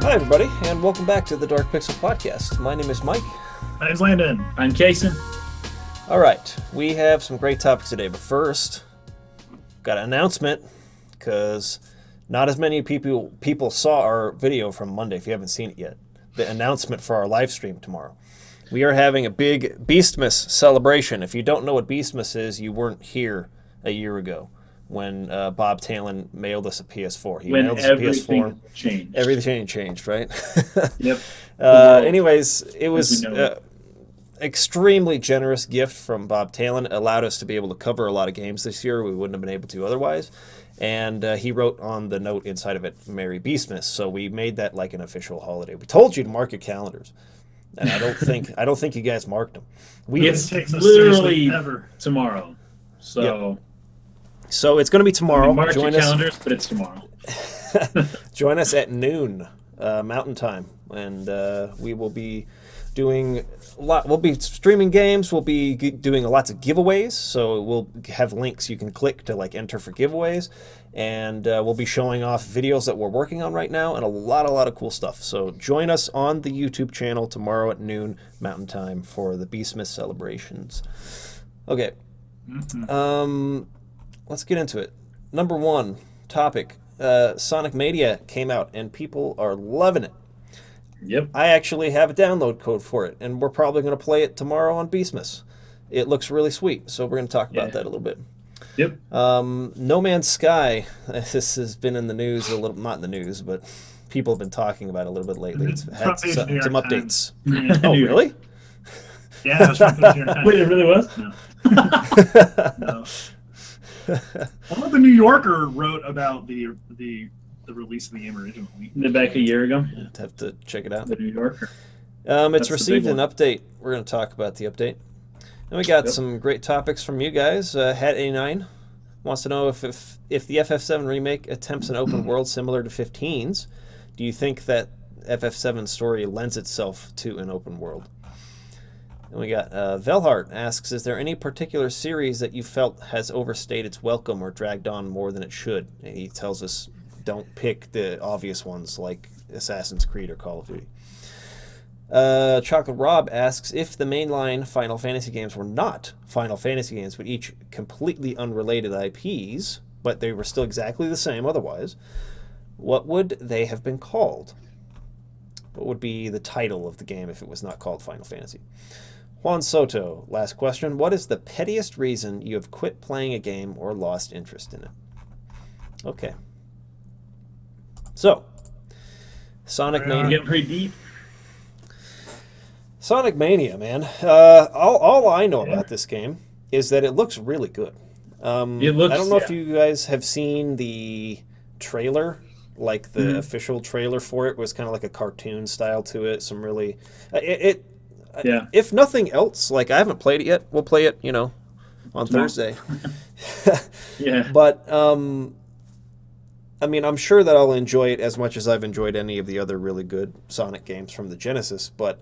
Hi, everybody, and welcome back to the Dark Pixel Podcast. My name is Mike. My name's Landon. I'm Kason. All right, we have some great topics today, but first, got an announcement, because not as many people saw our video from Monday, if you haven't seen it yet. The announcement for our live stream tomorrow. We are having a big Beastmas celebration. If you don't know what Beastmas is, you weren't here a year ago when Bob Talon mailed us a PS4. He mailed us a PS4. Changed. Everything changed, right? Yep. Anyways, it was extremely generous gift from Bob Talon. Allowed us to be able to cover a lot of games this year we wouldn't have been able to otherwise. And he wrote on the note inside of it, Merry Beastmas. So we made that like an official holiday. We told you to mark your calendars. And I don't think you guys marked them. It's literally tomorrow. So yep. So it's going to be tomorrow. Mark your calendars, but it's tomorrow. Join us at noon Mountain Time, and we will be doing a lot. We'll be streaming games. We'll be doing lots of giveaways. So we'll have links you can click to like enter for giveaways, and we'll be showing off videos that we're working on right now and a lot of cool stuff. So join us on the YouTube channel tomorrow at noon Mountain Time for the Beastmas celebrations. Okay. Let's get into it. Number one topic, Sonic Mania came out, and people are loving it. Yep. I actually have a download code for it, and we're probably going to play it tomorrow on Beastmas. It looks really sweet, so we're going to talk about that a little bit. Yep. No Man's Sky, this has been in the news a little, not in the news, but people have been talking about it a little bit lately. It's had some updates. Oh, really? Yeah, it was from the New York Times. Wait, it really was? No. No. Well, the New Yorker wrote about the release of the game originally. Back a year ago. Yeah, have to check it out. The New Yorker. It's received an update. We're going to talk about the update. And we got some great topics from you guys. Hat89 wants to know if the FF7 remake attempts an open world similar to 15's, do you think that FF7 story lends itself to an open world? And we got Velhart asks, is there any particular series that you felt has overstayed its welcome or dragged on more than it should? And he tells us don't pick the obvious ones like Assassin's Creed or Call of Duty. Chocolate Rob asks, if the mainline Final Fantasy games were not Final Fantasy games, but each completely unrelated IPs, but they were still exactly the same otherwise, what would they have been called? What would be the title of the game if it was not called Final Fantasy? Juan Soto, last question. What is the pettiest reason you have quit playing a game or lost interest in it? Okay. So, Sonic Mania. Getting pretty deep. Sonic Mania, man. All I know about this game is that it looks really good. It looks, I don't know if you guys have seen the trailer, like the official trailer for it. It was kind of like a cartoon style to it. Some really... If nothing else, like I haven't played it yet. We'll play it, on Thursday. Yeah. But I mean, I'm sure that I'll enjoy it as much as I've enjoyed any of the other really good Sonic games from the Genesis. But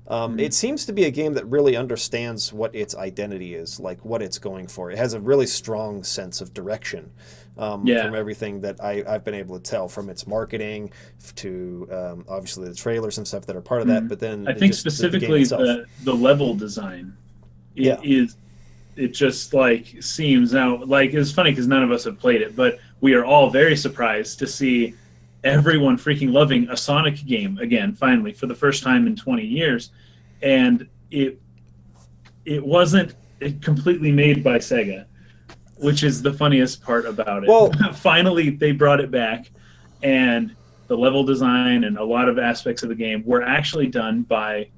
it seems to be a game that really understands what its identity is, like what it's going for. It has a really strong sense of direction from everything that I've been able to tell, from its marketing to obviously the trailers and stuff that are part of that. But then I think specifically the level design it just like seems out like it's funny because none of us have played it, but we are all very surprised to see everyone freaking loving a Sonic game again, finally, for the first time in 20 years. And it wasn't completely made by Sega, which is the funniest part about it. Well, finally, they brought it back, and the level design and a lot of aspects of the game were actually done by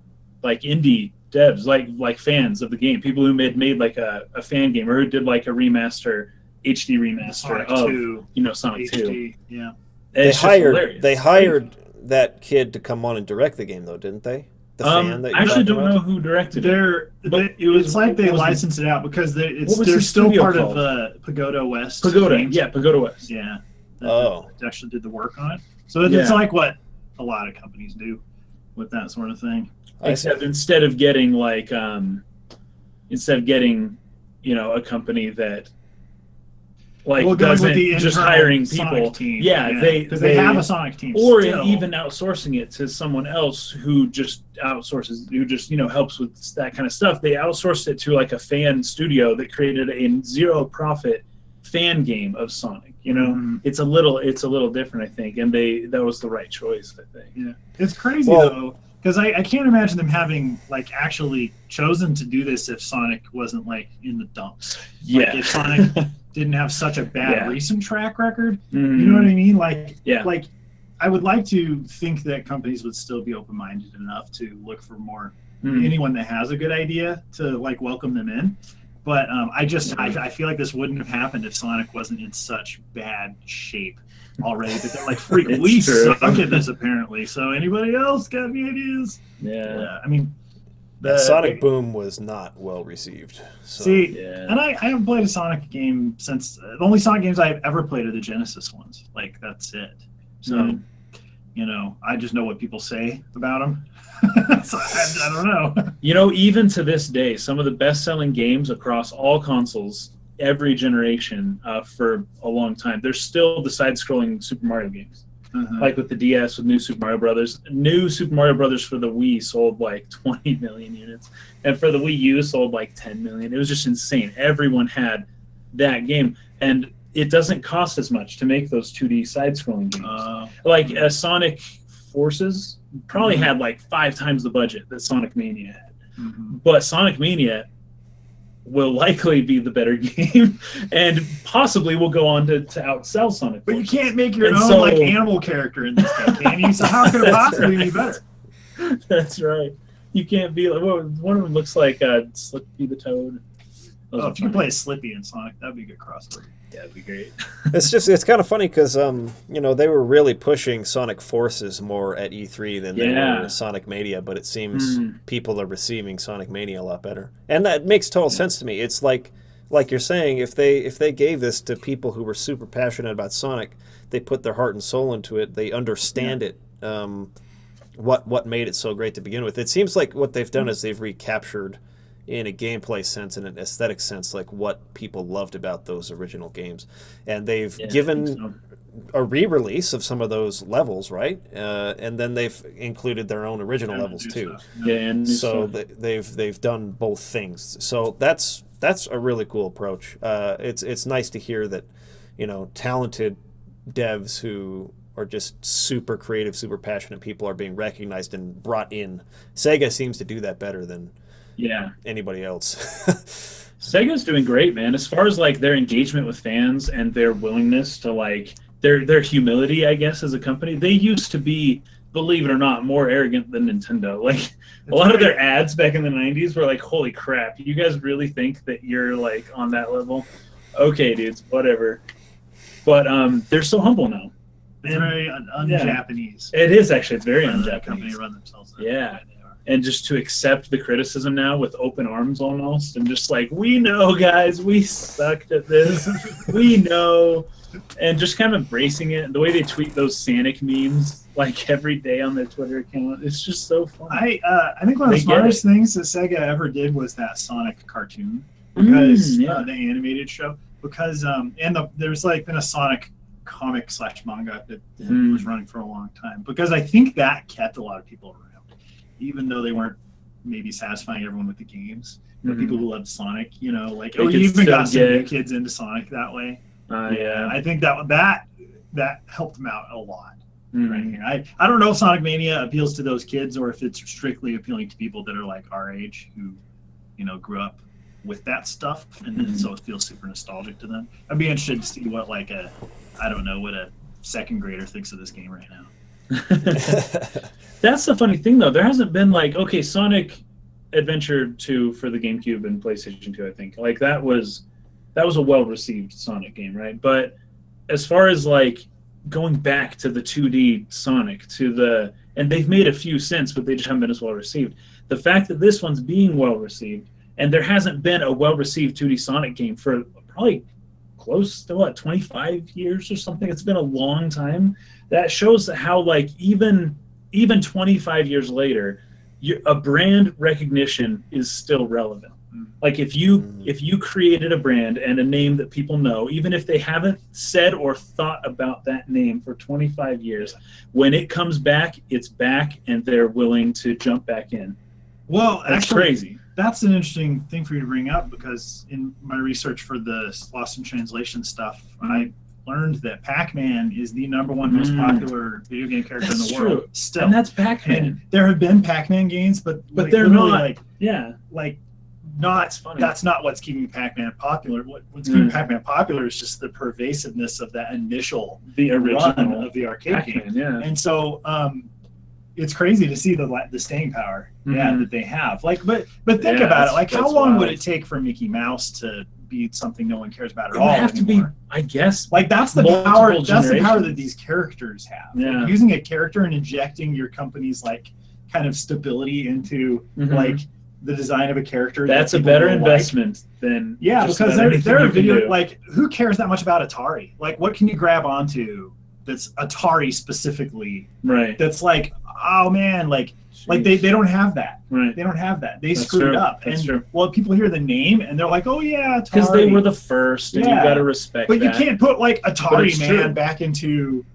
like indie devs, like fans of the game, people who made like a fan game or who did like a remaster, HD remaster of Sonic 2. Yeah. They hired that kid to come on and direct the game, though, didn't they? The fan that I actually don't know who directed it. It's like they licensed it out because they're still part of Pagoda West. Pagoda West. Yeah. That actually did the work on it. So it's like what a lot of companies do with that sort of thing. Except instead of getting like a company that like going doesn't with the just internal hiring Sonic people. team. Yeah, because they have a Sonic team, or still. even outsourcing it to someone else who just outsources, who just helps with that kind of stuff. They outsourced it to like a fan studio that created a zero profit fan game of Sonic. It's a little different, I think, and that was the right choice, I think. Yeah, it's crazy though, because I can't imagine them having like actually chosen to do this if Sonic wasn't like in the dumps. Yeah, like, if Sonic didn't have such a bad recent track record, you know what I mean? Like, like I would like to think that companies would still be open-minded enough to look for more anyone that has a good idea to like welcome them in. But I feel like this wouldn't have happened if Sonic wasn't in such bad shape already. But they're like, freak, we suck at this apparently. So anybody else got any ideas? Yeah. I mean, the Sonic Boom was not well received. So. See, and I haven't played a Sonic game since the only Sonic games I've ever played are the Genesis ones. Like, that's it. So, I just know what people say about them. So I don't know. Even to this day, some of the best-selling games across all consoles, every generation, for a long time, there's still the side-scrolling Super Mario games. Like with the DS, with New Super Mario Brothers. New Super Mario Brothers for the Wii sold like 20 million units, and for the Wii U sold like 10 million. It was just insane. Everyone had that game, and it doesn't cost as much to make those 2D side-scrolling games. Like Sonic Forces probably had like 5 times the budget that Sonic Mania had. But Sonic Mania will likely be the better game and possibly will go on to outsell Sonic Forces. But you can't make your own like animal character in this game, can you? So how could it possibly be better? That's right. You can't be like, one of them looks like Slippy the Toad. If you could play a Slippy in Sonic, that'd be a good crossover. Yeah, that'd be great. It's kind of funny because they were really pushing Sonic Forces more at E3 than they were Sonic Mania, but it seems people are receiving Sonic Mania a lot better, and that makes total sense to me. It's like you're saying, if they gave this to people who were super passionate about Sonic, they put their heart and soul into it, they understand it. What made it so great to begin with? It seems like what they've done is they've recaptured, in a gameplay sense and an aesthetic sense, like what people loved about those original games, and they've given a re-release of some of those levels, right? And then they've included their own original levels too. So they've done both things. So that's a really cool approach. It's nice to hear that talented devs who are just super creative, super passionate people are being recognized and brought in. Sega seems to do that better than anybody else. Sega's doing great, man. As far as like their engagement with fans and their willingness to like their humility, I guess, as a company, they used to be, believe it or not, more arrogant than Nintendo. Like a lot of their ads back in the 90s were like, holy crap, you guys really think that you're like on that level? Okay, dudes, whatever. But they're so humble now. It's very un-Japanese. It is actually. It's very un-Japanese. Company run themselves. Yeah. And just to accept the criticism now with open arms almost, and just like, we know, guys, we sucked at this. We know. And just kind of embracing it. The way they tweet those Sonic memes like every day on their Twitter account, it's just so fun. I think one of the smartest things that Sega ever did was that Sonic cartoon, because the animated show. Because there's like been a Sonic comic / manga that was running for a long time. Because I think that kept a lot of people around. Even though they weren't maybe satisfying everyone with the games, but people who loved Sonic, like you even got some new kids into Sonic that way. I think that helped them out a lot. Right here, I don't know if Sonic Mania appeals to those kids or if it's strictly appealing to people that are like our age who, grew up with that stuff, and so it feels super nostalgic to them. I'd be interested to see what what a second grader thinks of this game right now. That's the funny thing, though. There hasn't been Sonic Adventure 2 for the GameCube and PlayStation 2. I think that was a well-received Sonic game, right? But as far as going back to the 2D Sonic and they've made a few since, but they just haven't been as well received. The fact that this one's being well received, and there hasn't been a well-received 2D Sonic game for probably close to 25 years or something. It's been a long time. That shows how even 25 years later, a brand recognition is still relevant. Like if you created a brand and a name that people know, even if they haven't said or thought about that name for 25 years, when it comes back, it's back, and they're willing to jump back in. Well, that's actually, crazy. That's an interesting thing for you to bring up, because in my research for the Lost in Translation stuff, I learned that Pac-Man is the #1 most popular video game character in the world. Still, and that's Pac-Man. And there have been Pac-Man games, but like, they're not like that's not what's keeping Pac-Man popular. What's keeping Pac-Man popular is just the pervasiveness of that initial run of the arcade game. Yeah. And so it's crazy to see the staying power that they have. Like, but think about it. Like, how long would it take for Mickey Mouse to be something no one cares about at all? It would have to be, I guess, like that's the power. That's the power that these characters have. Yeah. Like, using a character and injecting your company's like kind of stability into like the design of a character. That's a better investment than because they're a video. Like, who cares that much about Atari? Like, what can you grab onto that's Atari specifically? Right. That's like, oh man, like they don't have that. Right. They don't have that. They screwed up. That's true. Well, people hear the name and they're like, oh yeah, Atari. Because they were the first, and you got to respect that. But you can't put like Atari Man back into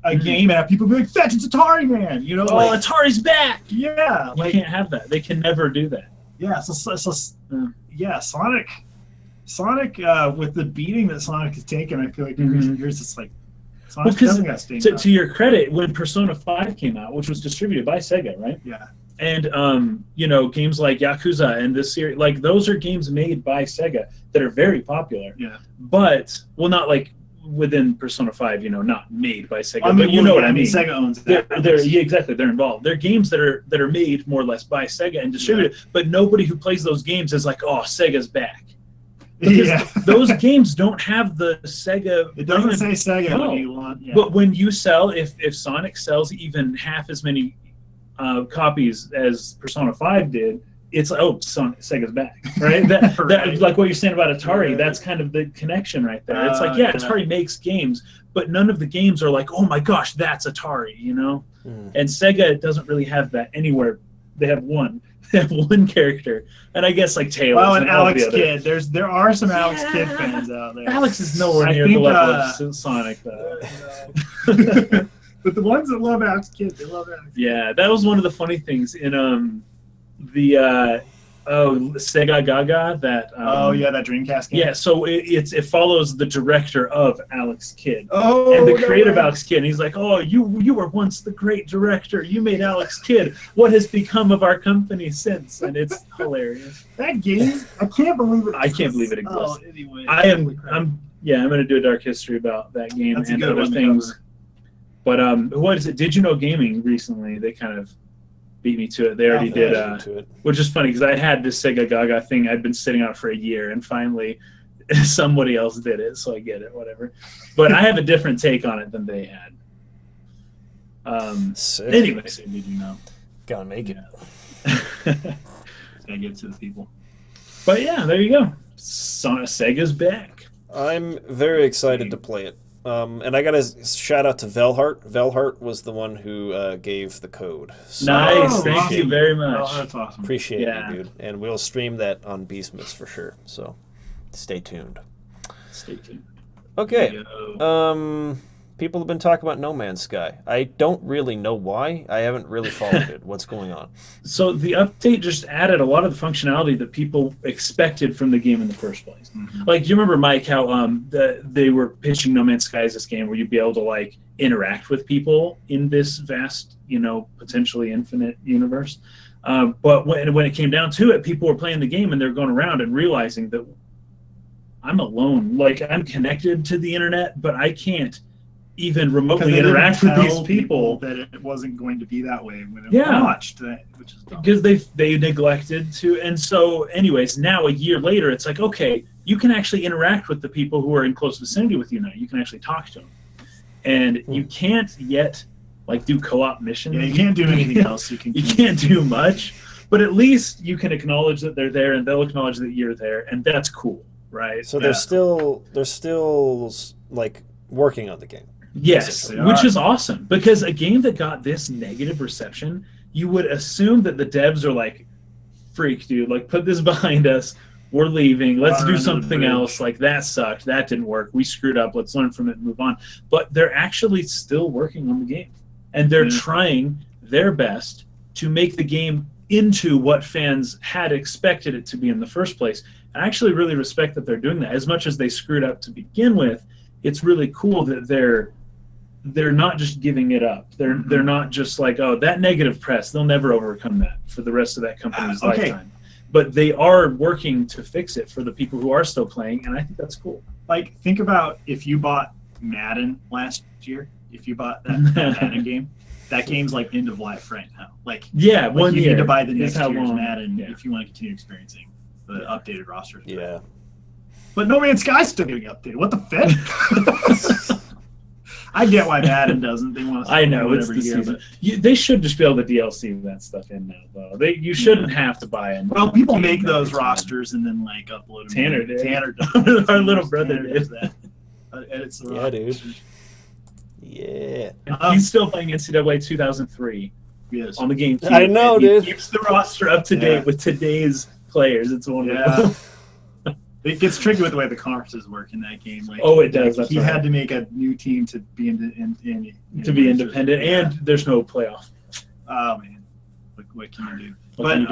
a game and have people be like, fetch, it's Atari Man. You know, like, Atari's back. Yeah. You can't have that. They can never do that. Yeah. Sonic with the beating that Sonic has taken, I feel like in recent years, it's like, to your credit, when Persona 5 came out, which was distributed by Sega, right? Yeah. And you know, games like Yakuza and this series, like those are games made by Sega that are very popular. Yeah. But not like within Persona 5, you know, not made by Sega. I mean, but you know what I mean. Sega owns that. Exactly. They're involved. They're games that are made more or less by Sega and distributed, but nobody who plays those games is like, oh, Sega's back. Because those games don't have the Sega. It doesn't say Sega when you want. Yeah. But when you sell, if Sonic sells even half as many copies as Persona 5 did, it's like, oh, Sega's back, right? That like what you're saying about Atari. That's kind of the connection right there. It's like, Atari makes games, but none of the games are like, oh my gosh, that's Atari, you know. And Sega doesn't really have that anywhere. They have one. They have one character, and I guess like Tails. Well, and Alex Kidd. There are some Alex Kidd fans out there. Alex is nowhere near the level of Sonic, though. But the ones that love Alex Kidd, they love Alex Kidd. Yeah, that was one of the funny things in the Sega Gaga that. That Dreamcast game. Yeah, so it follows the director of Alex Kidd. Oh, and the creator of Alex Kidd. And he's like, oh, you were once the great director. You made Alex Kidd. What has become of our company since? And it's hilarious. That game, I can't believe it. I can't believe it exists. Oh, anyway, I'm going to do a dark history about that game and other things. But what is it? Did You Know Gaming recently? They kind of beat me to it. They already did, which is funny because I had this Sega Gaga thing. I'd been sitting on it for a year, and finally somebody else did it, so I get it, whatever. But I have a different take on it than they had. Anyway, so did you know? Gotta make it. Gotta get to the people. But yeah, there you go. Sega's back. I'm very excited to play it. And I got to shout out to Velhart. Velhart was the one who gave the code. So nice, thank you very much. Oh, that's awesome. Appreciate it, dude. And we'll stream that on Beastmas for sure. So stay tuned. Stay tuned. Okay. People have been talking about No Man's Sky. I don't really know why. I haven't really followed it. What's going on? So the update just added a lot of the functionality that people expected from the game in the first place. Like, you remember, Mike, how they were pitching No Man's Sky as this game where you'd be able to like interact with people in this vast, you know, potentially infinite universe. But when it came down to it, people were playing the game and they're going around and realizing that I'm alone. Like, I'm connected to the internet, but I can't even remotely interact with these people. That it wasn't going to be that way when it launched, which is dumb. Because they neglected to. And so, anyways, now a year later, it's like, okay, you can actually interact with the people who are in close vicinity with you now. You can actually talk to them, and you can't yet like do co-op missions. Yeah, you can't do anything else. You can't do much, but at least you can acknowledge that they're there, and they'll acknowledge that you're there, and that's cool, right? So they're still like working on the game. Yes, which is awesome, because a game that got this negative reception, you would assume that the devs are like, freak, dude, like, put this behind us. we're leaving. Let's do something else. Like, that sucked. That didn't work. We screwed up. Let's learn from it and move on. But they're actually still working on the game. And they're trying their best to make the game into what fans had expected it to be in the first place. I actually really respect that they're doing that. As much as they screwed up to begin with, it's really cool that they're not just giving it up. They're not just like, oh, that negative press, they'll never overcome that for the rest of that company's lifetime. But they are working to fix it for the people who are still playing, and I think that's cool. Like, think about if you bought Madden last year, if you bought that Madden game, that game's like end of life right now. Like, yeah, like one you year need to buy the next is how year's long, Madden if you want to continue experiencing the updated rosters. Yeah. But No Man's Sky's still getting updated. What the fuck? I get why Madden doesn't. They want to. I know it's the season. They should just be able to DLC that stuff in now, though. You shouldn't have to buy it. Well, people make those rosters and then like upload them. Tanner did. Tanner does. Our little brother did that. Edits the rosters. Dude. Yeah. He's still playing NCAA 2003 on the game. I know, dude. He keeps the roster up to date with today's players. It's wonderful. It gets tricky with the way the conferences work in that game. Like, it does. Like, he had to make a new team to be independent, and there's no playoff. Oh man, what can you do? But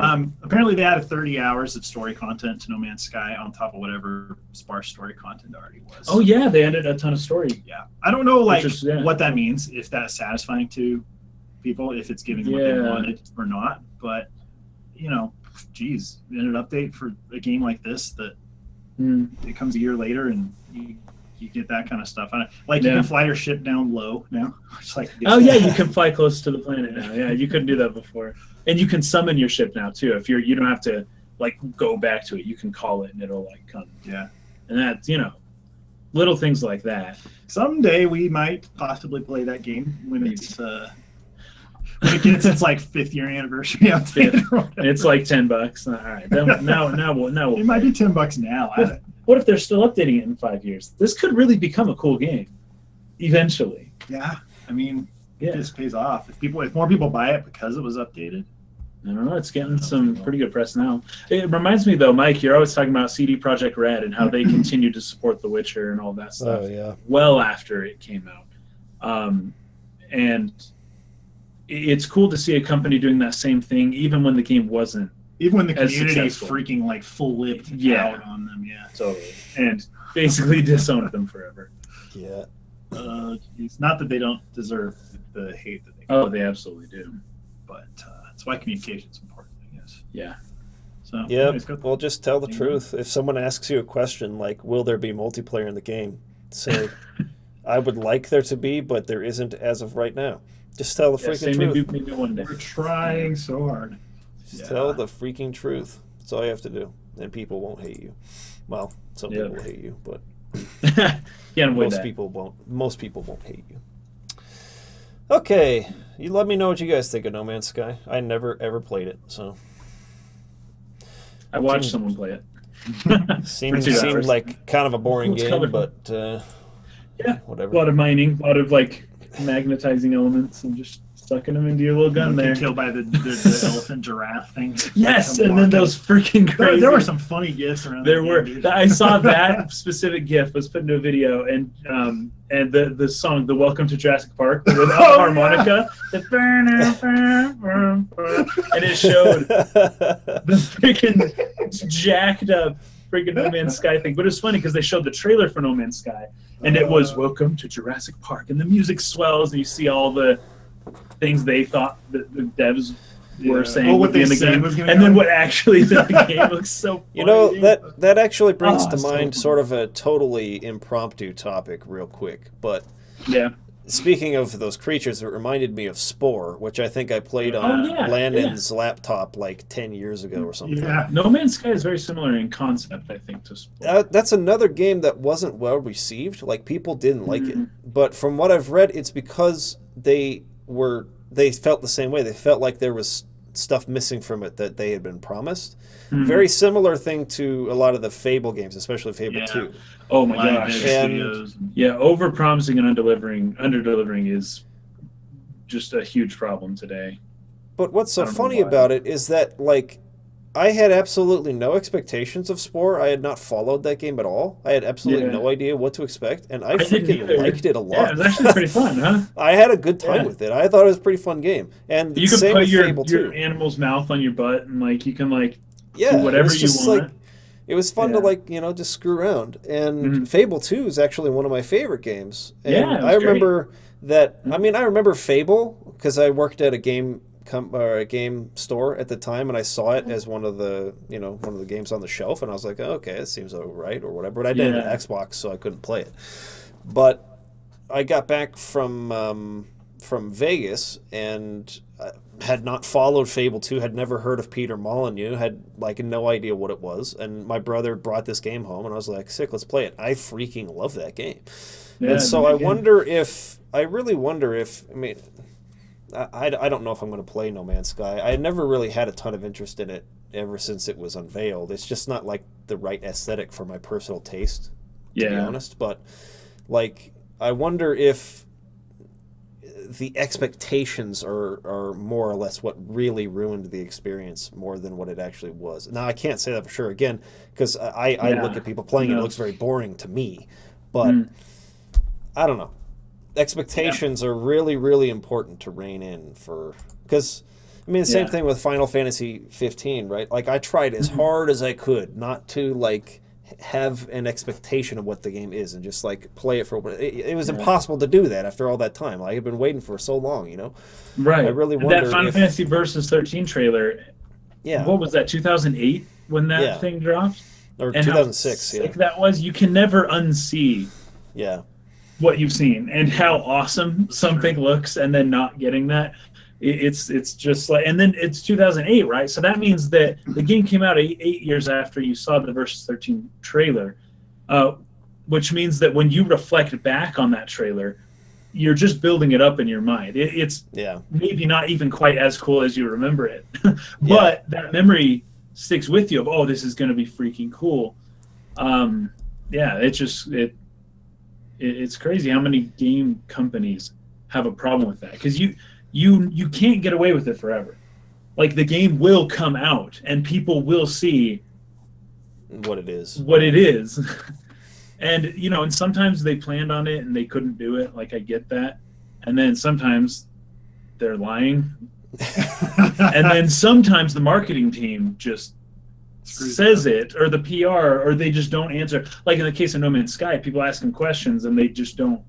apparently they added 30 hours of story content to No Man's Sky on top of whatever sparse story content already was. Oh yeah, they added a ton of story. Yeah, I don't know what that means, if that's satisfying to people, if it's giving what they wanted or not. But you know, geez, an update for a game like this that. It comes a year later, and you get that kind of stuff. Like you can fly your ship down low now. It's like you can fly close to the planet now. Yeah, you couldn't do that before, and you can summon your ship now too. If you don't have to like go back to it, you can call it and it'll like come. Yeah, and that's little things like that. Someday we might possibly play that game when it's when it gets its like 5th year anniversary update. It's like $10. All right, now we'll it might be $10 now. What if they're still updating it in 5 years? This could really become a cool game, eventually. Yeah, I mean, this pays off if more people buy it because it was updated. I don't know. It's getting some pretty good press now. It reminds me though, Mike, you're always talking about CD Projekt Red and how they continue to support The Witcher and all that stuff. Oh yeah. Well after it came out, and it's cool to see a company doing that same thing, even when the game wasn't. Even when the community freaking like full-lipped out on them, totally, and basically disowned them forever. Yeah. It's not that they don't deserve the hate that they get. Oh, they absolutely do. But that's why communication's important, I guess. Yeah. So well, just tell the truth. If someone asks you a question like, "Will there be multiplayer in the game?" say, "I would like there to be, but there isn't as of right now." Just tell the freaking truth. Maybe one day. We're trying so hard. Just tell the freaking truth. That's all you have to do, and people won't hate you. Well, some people will hate you, but most people won't. Most people won't hate you. Okay, you let me know what you guys think of No Man's Sky. I never ever played it, so I watched someone play it. seemed like kind of a boring game, but whatever. A lot of mining, a lot of like magnetizing elements, and just sucking them into your little gun there. Killed by the elephant giraffe thing. Yes, and then those freaking crazy. There were some funny gifs around. There were. I saw that specific gif was put into a video, and the song, the Welcome to Jurassic Park with harmonica, and it showed the freaking jacked up freaking No Man's Sky thing. But it was funny because they showed the trailer for No Man's Sky, and it was Welcome to Jurassic Park, and the music swells, and you see all the things they thought the devs were saying would be in the game, and then what actually is in the game looks so funny. You know, that actually brings to mind sort of a totally impromptu topic real quick, but speaking of those creatures, it reminded me of Spore, which I think I played on Landon's laptop like 10 years ago or something. Yeah, No Man's Sky is very similar in concept, I think, to Spore. That's another game that wasn't well received. Like, people didn't like it. But from what I've read, it's because they felt the same way. They felt like there was stuff missing from it that they had been promised. Very similar thing to a lot of the Fable games, especially Fable 2. Oh my gosh. Over-promising and under-delivering is just a huge problem today. But what's so funny about it is that, like, I had absolutely no expectations of Spore. I had not followed that game at all. I had absolutely no idea what to expect, and I freaking liked it a lot. Yeah, it was actually pretty fun, huh? I had a good time with it. I thought it was a pretty fun game. And you can same put with Fable your 2. animal's mouth on your butt, and like you can like do whatever you want. Like, it was fun to like just screw around. And Fable 2 is actually one of my favorite games. And I remember that. I mean, I remember Fable because I worked at a game store at the time, and I saw it as one of the games on the shelf, and I was like, oh, okay, it seems all right or whatever. But I didn't have an Xbox, so I couldn't play it. But I got back from Vegas and had not followed Fable 2, had never heard of Peter Molyneux, had like no idea what it was, and my brother brought this game home, and I was like, sick, let's play it. I freaking love that game. And so I really wonder if, I mean, I don't know if I'm going to play No Man's Sky. I never really had a ton of interest in it ever since it was unveiled. It's just not like the right aesthetic for my personal taste, to be honest. But like, I wonder if the expectations are more or less what really ruined the experience more than what it actually was. Now, I can't say that for sure, again, because I look at people playing it looks very boring to me. But I don't know. Expectations are really, really important to rein in for, because I mean the same thing with Final Fantasy 15, right? Like I tried as hard as I could not to like have an expectation of what the game is and just like play it for what it was impossible to do that after all that time. I had been waiting for so long, Right. I really wonder that Final Fantasy Versus 13 trailer. Yeah. What was that? 2008 when that thing dropped, or and 2006. How sick that was. You can never unsee. Yeah. What you've seen and how awesome something looks, and then not getting that, it's just like, and then it's 2008, right? So that means that the game came out 8 years after you saw the Versus 13 trailer, which means that when you reflect back on that trailer, you're just building it up in your mind. It's maybe not even quite as cool as you remember it, but that memory sticks with you of, oh, this is going to be freaking cool. It's crazy how many game companies have a problem with that, because you can't get away with it forever. Like the game will come out and people will see what it is. And and sometimes they planned on it and they couldn't do it. Like I get that. And then sometimes they're lying. And then sometimes the marketing team just says it, or the PR, or they just don't answer. Like in the case of No Man's Sky, people ask them questions and they just don't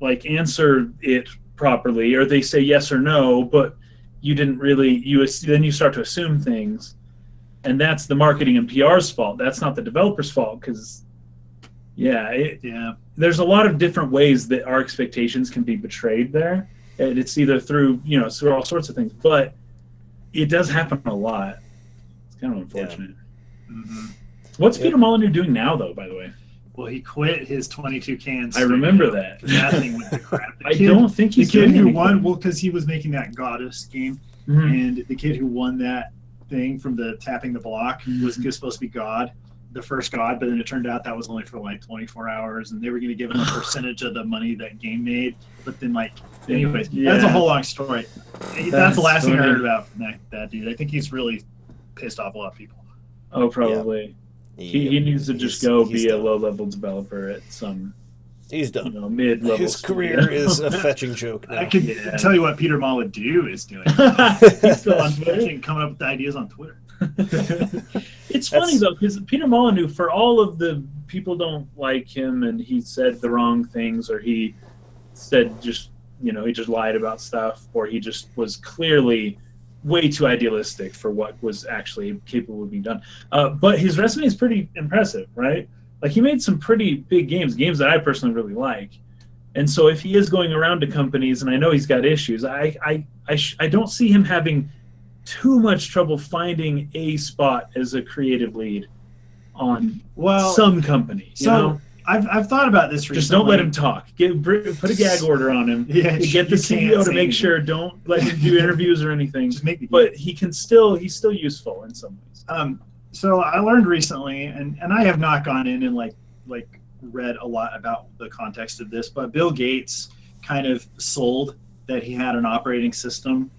like answer it properly, or they say yes or no, but you didn't really. Then you start to assume things, and that's the marketing and PR's fault. That's not the developer's fault, because there's a lot of different ways that our expectations can be betrayed there, and it's either through through all sorts of things, but it does happen a lot. Kind of unfortunate. What's Peter Molyneux doing now, though, by the way? Well, he quit his 22 cans. I remember that. That thing went to crap. I don't think he's the kid doing who anything. won. Well, because he was making that Goddess game, and the kid who won that thing from the tapping the block was supposed to be God, the first God, but then it turned out that was only for like 24 hours, and they were going to give him a percentage of the money that game made. But then, like, anyways, that's a whole long story. That's the last thing I heard about from that dude. I think he's really pissed off a lot of people. Oh, probably. He needs to just go be a low-level developer at some. He's done. Mid-level. His career is a fetching joke now. I can tell you what Peter Molyneux is doing. He's still on Twitter and coming up with ideas on Twitter. It's funny though, because Peter Molyneux, for all of the people don't like him, and he said the wrong things, or he said just he just lied about stuff, or he just was clearly way too idealistic for what was actually capable of being done. But his resume is pretty impressive, right? Like he made some pretty big games that I personally really like. And so if he is going around to companies, and I know he's got issues, I don't see him having too much trouble finding a spot as a creative lead on some company. You know? I've thought about this recently. Just don't let him talk. Put a gag order on him. Yeah, get the CEO to make sure. Don't let him do interviews or anything. Just make but he's still useful in some ways. So I learned recently, and I have not gone in and like read a lot about the context of this, but Bill Gates kind of sold that he had an operating system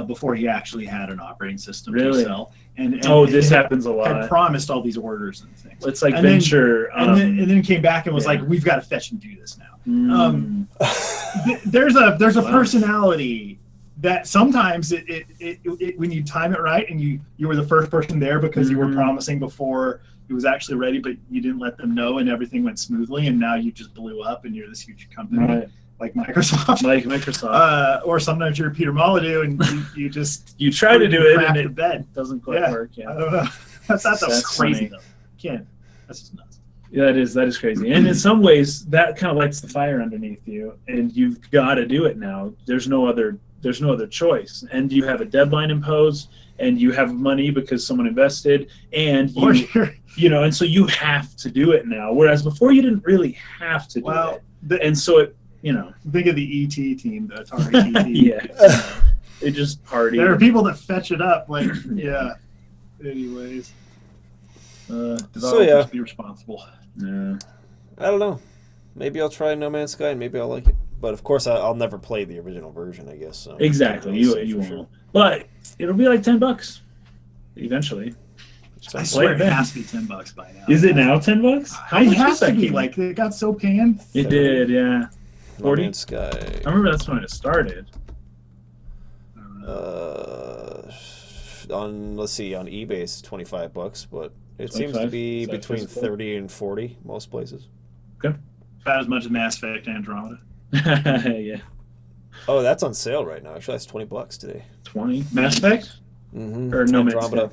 before he actually had an operating system Really? to sell. And this happens a lot. Had promised all these orders and things. It's like and venture. Then, and then came back and was like, "We've got to fetch and do this now." There's a personality that sometimes it when you time it right and you were the first person there because you were promising before it was actually ready, but you didn't let them know and everything went smoothly, and now you just blew up and you're this huge company. Right. Like Microsoft, or sometimes you're Peter Molyneux and you just you try to do it and it doesn't quite work. Yeah, I don't know. I thought that was crazy though. That's just nuts. Yeah, that is crazy. And in some ways, that kind of lights the fire underneath you, and you've got to do it now. There's no other choice, and you have a deadline imposed, and you have money because someone invested, and and so you have to do it now. Whereas before, you didn't really have to do it, and so it. Think of the ET team, the Atari ET. Yeah, they just party. There are people that fetch it up, like Anyways, be responsible. Yeah, I don't know. Maybe I'll try No Man's Sky, and maybe I'll like it. But of course, I'll never play the original version. I guess. So exactly, you won't. Sure. But it'll be like $10 eventually. I swear it has to be $10 by now. Is it now $10? How much has to be? Like it got so panned. It did, yeah. 40? No Man's Sky. I remember that's when it started. Let's see, on eBay it's $25, but it seems to be between 30 and 40 most places. Okay. About as much as Mass Effect Andromeda. Yeah. Oh, that's on sale right now. Actually, that's $20 today. 20 Mass Effect? Mm-hmm. Or No Man's Sky?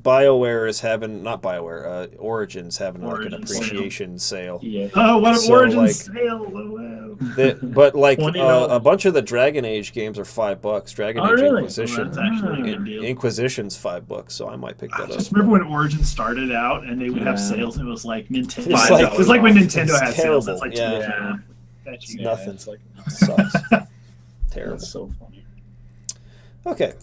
BioWare is having Origin's having like an appreciation sale. Yeah. Oh, what an Origin sale! But like a bunch of the Dragon Age games are $5. Dragon Age really? Inquisition. That's actually a good deal. Inquisition's $5, so I might pick that up. I just remember when Origin started out and they would have sales, and it was like Nintendo. It was like when Nintendo had sales. That's like it's nothing. It's like sucks. Terrible. That's so funny. Okay.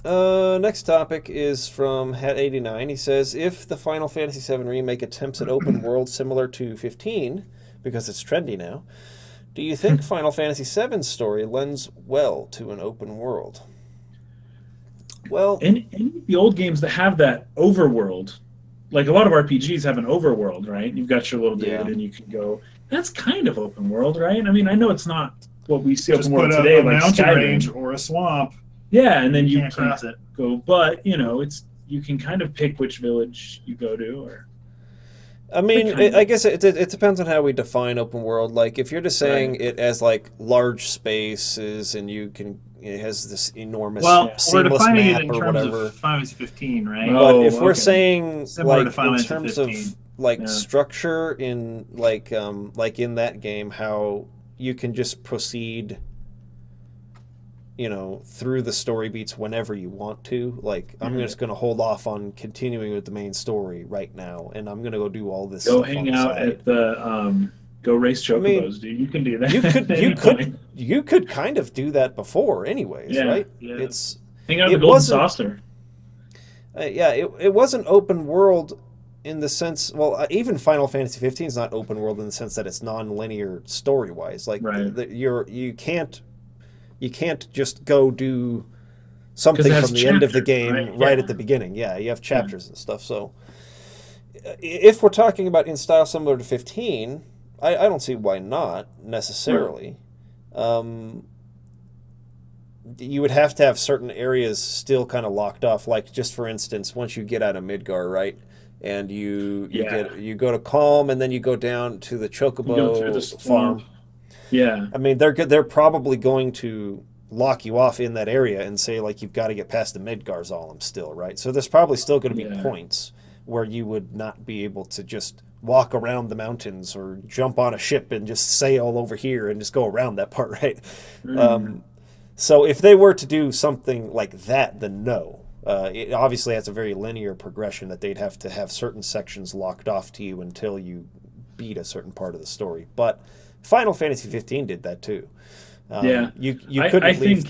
Next topic is from Hat89. He says, if the Final Fantasy VII Remake attempts an open world similar to 15, because it's trendy now, do you think Final Fantasy VII's story lends well to an open world? Well, in the old games that have that overworld, like a lot of RPGs have an overworld, right? You've got your little David and you can go. That's kind of open world, right? I mean, I know it's not what we see open world today, like mountain Skyrim range or a swamp. Yeah, and then you can't cross it. Go, but you can kind of pick which village you go to, or. I mean, I guess it depends on how we define open world. Like, if you're just saying it as like large spaces and it has this enormous seamless we're defining map it in or terms whatever. Of Final Fantasy 15, right? But if we're saying similar like to Final in Fantasy terms of 15. structure in like in that game, how you can just proceed through the story beats whenever you want to. Like, I'm just going to hold off on continuing with the main story right now, and I'm going to go do all this. Go hang out at the go race chocobos, dude. You can do that. You could kind of do that before, anyways, right? Yeah. It's hang out at the Golden Saucer. It wasn't open world in the sense. Well, even Final Fantasy 15 is not open world in the sense that it's non-linear story-wise. Like, you can't just go do something from the end of the game right at the beginning. Yeah, you have chapters and stuff. So if we're talking about in style similar to 15, I don't see why not necessarily. You would have to have certain areas still kind of locked off. Like, just for instance, once you get out of Midgar, right? And you go to Calm, and then you go down to the Chocobo farm. Yeah, I mean, they're probably going to lock you off in that area and say, like, you've got to get past the Midgar Zolom still, right? So there's probably still going to be points where you would not be able to just walk around the mountains or jump on a ship and just sail over here and just go around that part, right? So if they were to do something like that, then no. It obviously has a very linear progression that they'd have to have certain sections locked off to you until you beat a certain part of the story. But Final Fantasy 15 did that too. You couldn't I think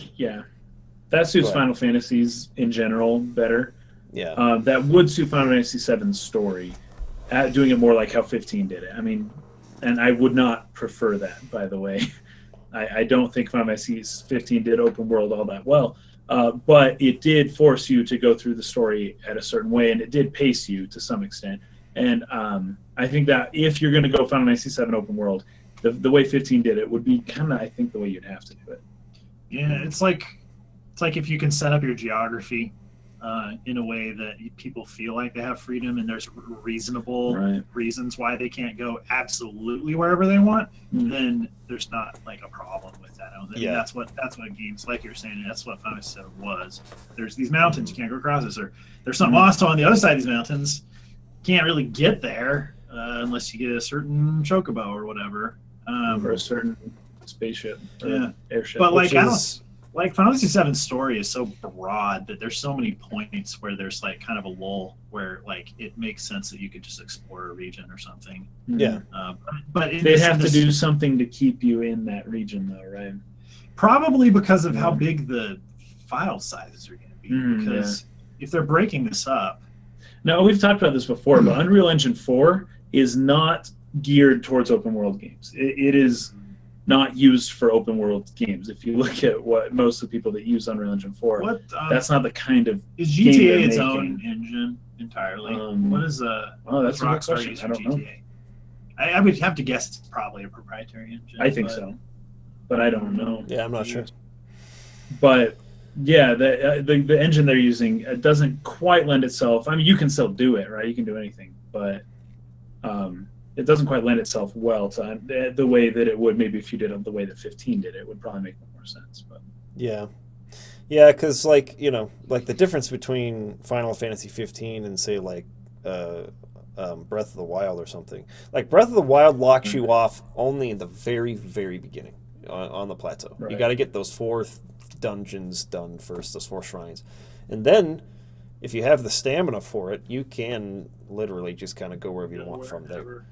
that suits Final Fantasies in general better. Yeah, that would suit Final Fantasy VII's story, doing it more like how 15 did it. I mean, and I would not prefer that, by the way. I don't think Final Fantasy 15 did open world all that well, but it did force you to go through the story at a certain way, and it did pace you to some extent. And I think that if you're going to go Final Fantasy VII open world, the way 15 did it would be kind of, I think, the way you'd have to do it. Yeah, it's like if you can set up your geography in a way that people feel like they have freedom, and there's reasonable reasons why they can't go absolutely wherever they want, then there's not like a problem with that. I mean, that's what games like you're saying. That's what Final Fantasy VII was. There's these mountains you can't go across this, or there's something awesome on the other side of these mountains. Can't really get there unless you get a certain chocobo or whatever, or a certain spaceship, or airship. But like Final Fantasy VII's story is so broad that there's so many points where there's like kind of a lull where like it makes sense that you could just explore a region or something. Yeah, but they'd have to do something to keep you in that region, though, right? Probably because of how big the file sizes are going to be. Because if they're breaking this up. No, we've talked about this before, but Unreal Engine 4 is not geared towards open world games. It is not used for open world games. If you look at what most of the people that use Unreal Engine 4, that's not the kind of is GTA its own engine entirely? What is that's a good question. I don't know. I would have to guess it's probably a proprietary engine. I think so, but I don't know. Yeah, I'm not sure. But yeah, the engine they're using doesn't quite lend itself. I mean, you can still do it, right? You can do anything, but it doesn't quite lend itself well to the way that it would maybe if you did it the way that 15 did. It would probably make more sense. But yeah, because like like the difference between Final Fantasy 15 and say like Breath of the Wild or something. Like Breath of the Wild locks you off only in the very, very beginning on the plateau. Right. You got to get those 4 dungeons done first, those 4 shrines, and then if you have the stamina for it, you can literally just kind of go wherever you want from there.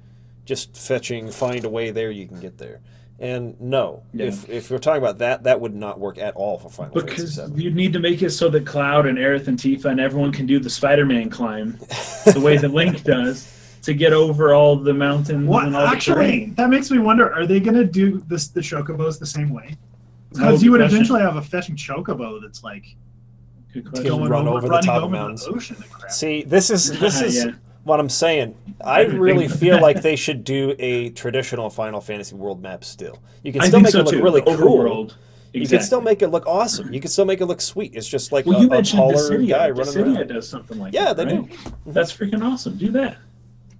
Just find a way there, you can get there. And no, if we're talking about that would not work at all for Final Fantasy VII. Because you'd need to make it so that Cloud and Aerith and Tifa and everyone can do the Spider-Man climb the way that Link does to get over all the mountains and all the terrain. That makes me wonder, are they going to do the chocobos the same way? Because you would eventually have a fetching chocobo that's like run over the top of mountains. See, this is what I'm saying. I really feel like they should do a traditional Final Fantasy world map still. You can still make it look really cool. You can still make it look awesome. You can still make it look sweet. It's just like a taller guy running around. Dissidia does something like that. Yeah, they do. That's freaking awesome. Do that.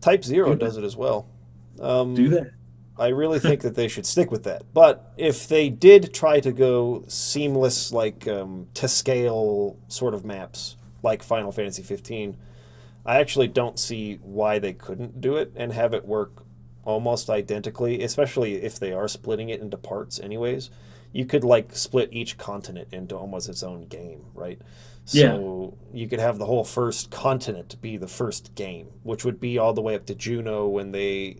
Type 0 does it as well. Do that. I really think that they should stick with that. But if they did try to go seamless, like to scale sort of maps, like Final Fantasy 15, I actually don't see why they couldn't do it and have it work almost identically, especially if they are splitting it into parts anyways. You could like split each continent into almost its own game, right? So you could have the whole first continent be the first game, which would be all the way up to Juno when they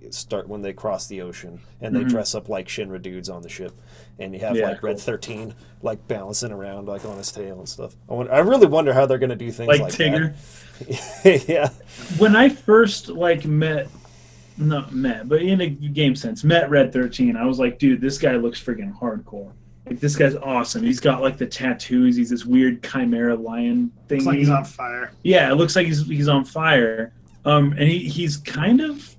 cross the ocean and they dress up like Shinra dudes on the ship, and you have like Red 13 like balancing around like on his tail and stuff. I really wonder how they're going to do things like Tigger. That. Yeah. When I first like but in a game sense, met Red 13, I was like, dude, this guy looks freaking hardcore. Like, this guy's awesome. He's got like the tattoos. He's this weird chimera lion thing. Looks like he's on fire. Yeah, it looks like he's on fire. And he's kind of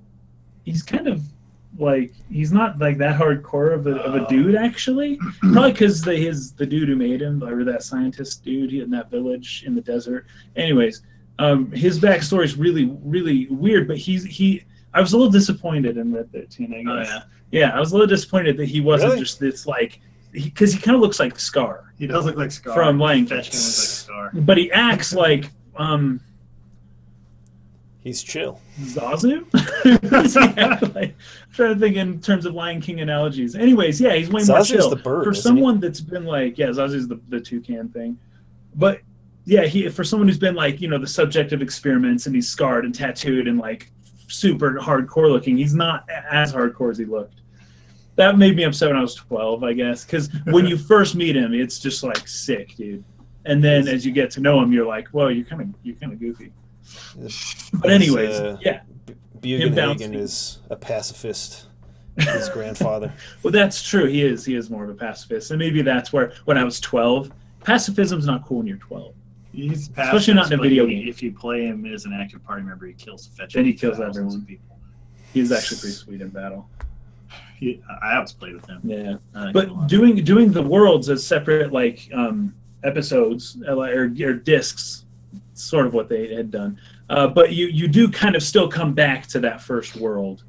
like, he's not like that hardcore of a dude actually. Probably because the dude who made him, or that scientist dude in that village in the desert. Anyways, his backstory is really, really weird. But I was a little disappointed in Red 13. I guess. Oh, yeah, I was a little disappointed that he wasn't just this like. Because he kind of looks like Scar. He does look like Scar. From Lion King. Like Scar. But he acts like he's chill. Zazu? I'm trying to think in terms of Lion King analogies. Anyways, yeah, he's way more chill. The bird, for someone that's been like, Zazu's the toucan thing. But yeah, for someone who's been like, the subject of experiments and he's scarred and tattooed and like super hardcore looking, he's not as hardcore as he looked. That made me upset when I was 12, I guess, because when you first meet him, it's just like sick, dude. And then as you get to know him, you're like, "Whoa, you're kind of goofy." But anyways, Bugenhagen is a pacifist his grandfather. Well, that's true. He is more of a pacifist, and maybe that's where when I was 12, pacifism's not cool when you're 12. He's pacifist, especially not in a video game. If you play him as an active party member, he kills then he kills everyone. People. He's actually pretty sweet in battle. I always played with him. Yeah, but doing the worlds as separate like episodes or discs, sort of what they had done. But you do kind of still come back to that first world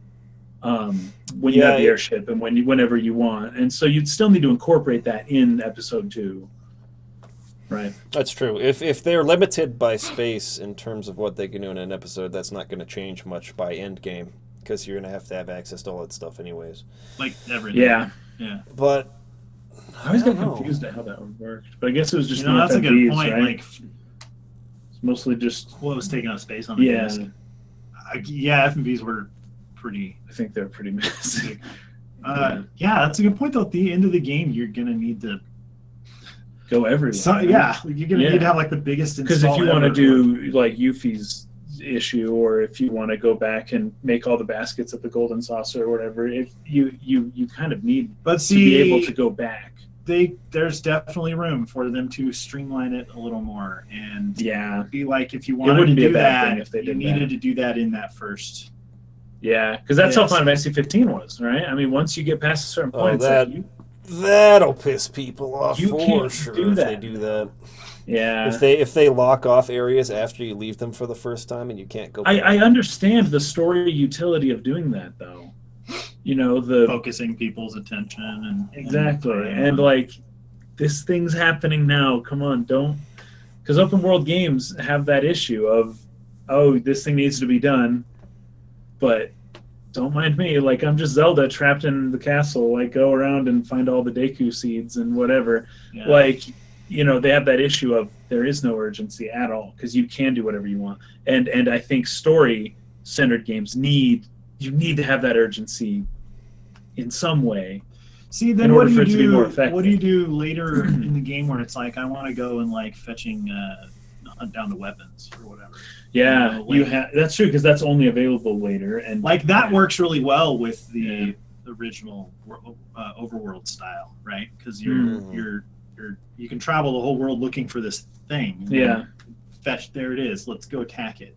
when you have the airship and whenever you want, and so you'd still need to incorporate that in episode 2. Right. That's true. If they're limited by space in terms of what they can do in an episode, that's not going to change much by end game, because you're going to have access to all that stuff anyways. Like everything. Yeah. But I always got confused at how that worked. But I guess it was just that's a good point. Right? Like, it's mostly just what was taking up space on the disc. FMVs were pretty. I think they're pretty messy. That's a good point. Though at the end of the game, you're going to need to go everywhere. So, you're going to need to have like the biggest install. Because if you want to do like Yuffie's issue, or if you want to go back and make all the baskets at the Golden Saucer or whatever, if you kind of need to be able to go back. There's definitely room for them to streamline it a little more and be like, if you wanted to do that, if they needed to do that in that first. Yeah, because that's how Final Fantasy 15 was, right? I mean, once you get past a certain point, that'll piss people off for sure if they do that. Yeah. If they lock off areas after you leave them for the first time and you can't go back. I understand the story utility of doing that, though. You know, the focusing people's attention and exactly. And like, this thing's happening now. Come on, don't, because open world games have that issue of, oh, this thing needs to be done, but don't mind me. Like, I'm just Zelda trapped in the castle. Like, go around and find all the Deku seeds and whatever. Yeah. Like, you know, they have that issue of there is no urgency at all because you can do whatever you want. And I think story-centered games need to have that urgency in some way. See, then what do you do? What do you do later in the game where it's like, I want to go and like hunt down the weapons or whatever? Yeah, that's true because that's only available later, and like that works really well with the original overworld style, right? Because you can travel the whole world looking for this thing. Fetch, there it is. Let's go attack it.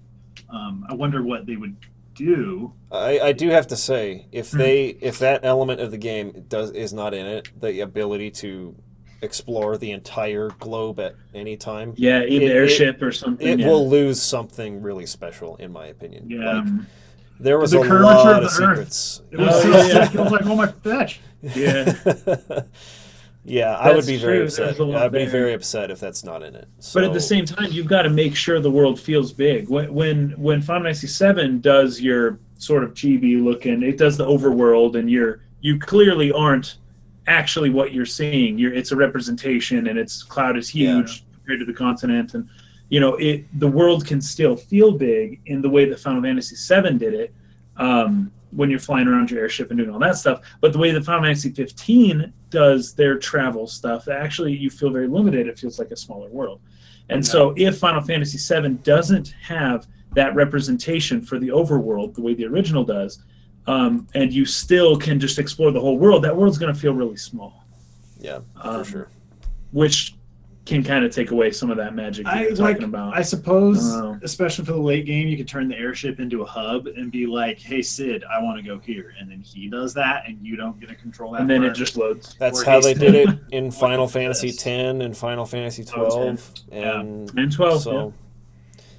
I wonder what they would do. I do have to say, if that element of the game is not in it, the ability to explore the entire globe at any time. Yeah, in the airship or something. It will lose something really special, in my opinion. Yeah. Like, there was a lot of secrets. It was so sick. It was like, oh my fetch. Yeah. Yeah, I would be very upset. I'd be very upset if that's not in it. So, but at the same time, you've got to make sure the world feels big. When Final Fantasy VII does your sort of chibi looking, it does the overworld, and you clearly aren't actually what you're seeing. It's a representation, and its cloud is huge compared to the continent, and you know the world can still feel big in the way that Final Fantasy VII did it. When you're flying around your airship and doing all that stuff. But the way that Final Fantasy 15 does their travel stuff, actually you feel very limited. It feels like a smaller world. And so if Final Fantasy 7 doesn't have that representation for the overworld the way the original does, and you still can just explore the whole world, that world's going to feel really small. Yeah, for sure. Which can kind of take away some of that magic that you're talking about. I suppose, especially for the late game, you could turn the airship into a hub and be like, hey, Sid, I want to go here. And then he does that, and you don't get to control that. And then it just loads. That's how they did it in Final Fantasy X and Final Fantasy 12. And 12, so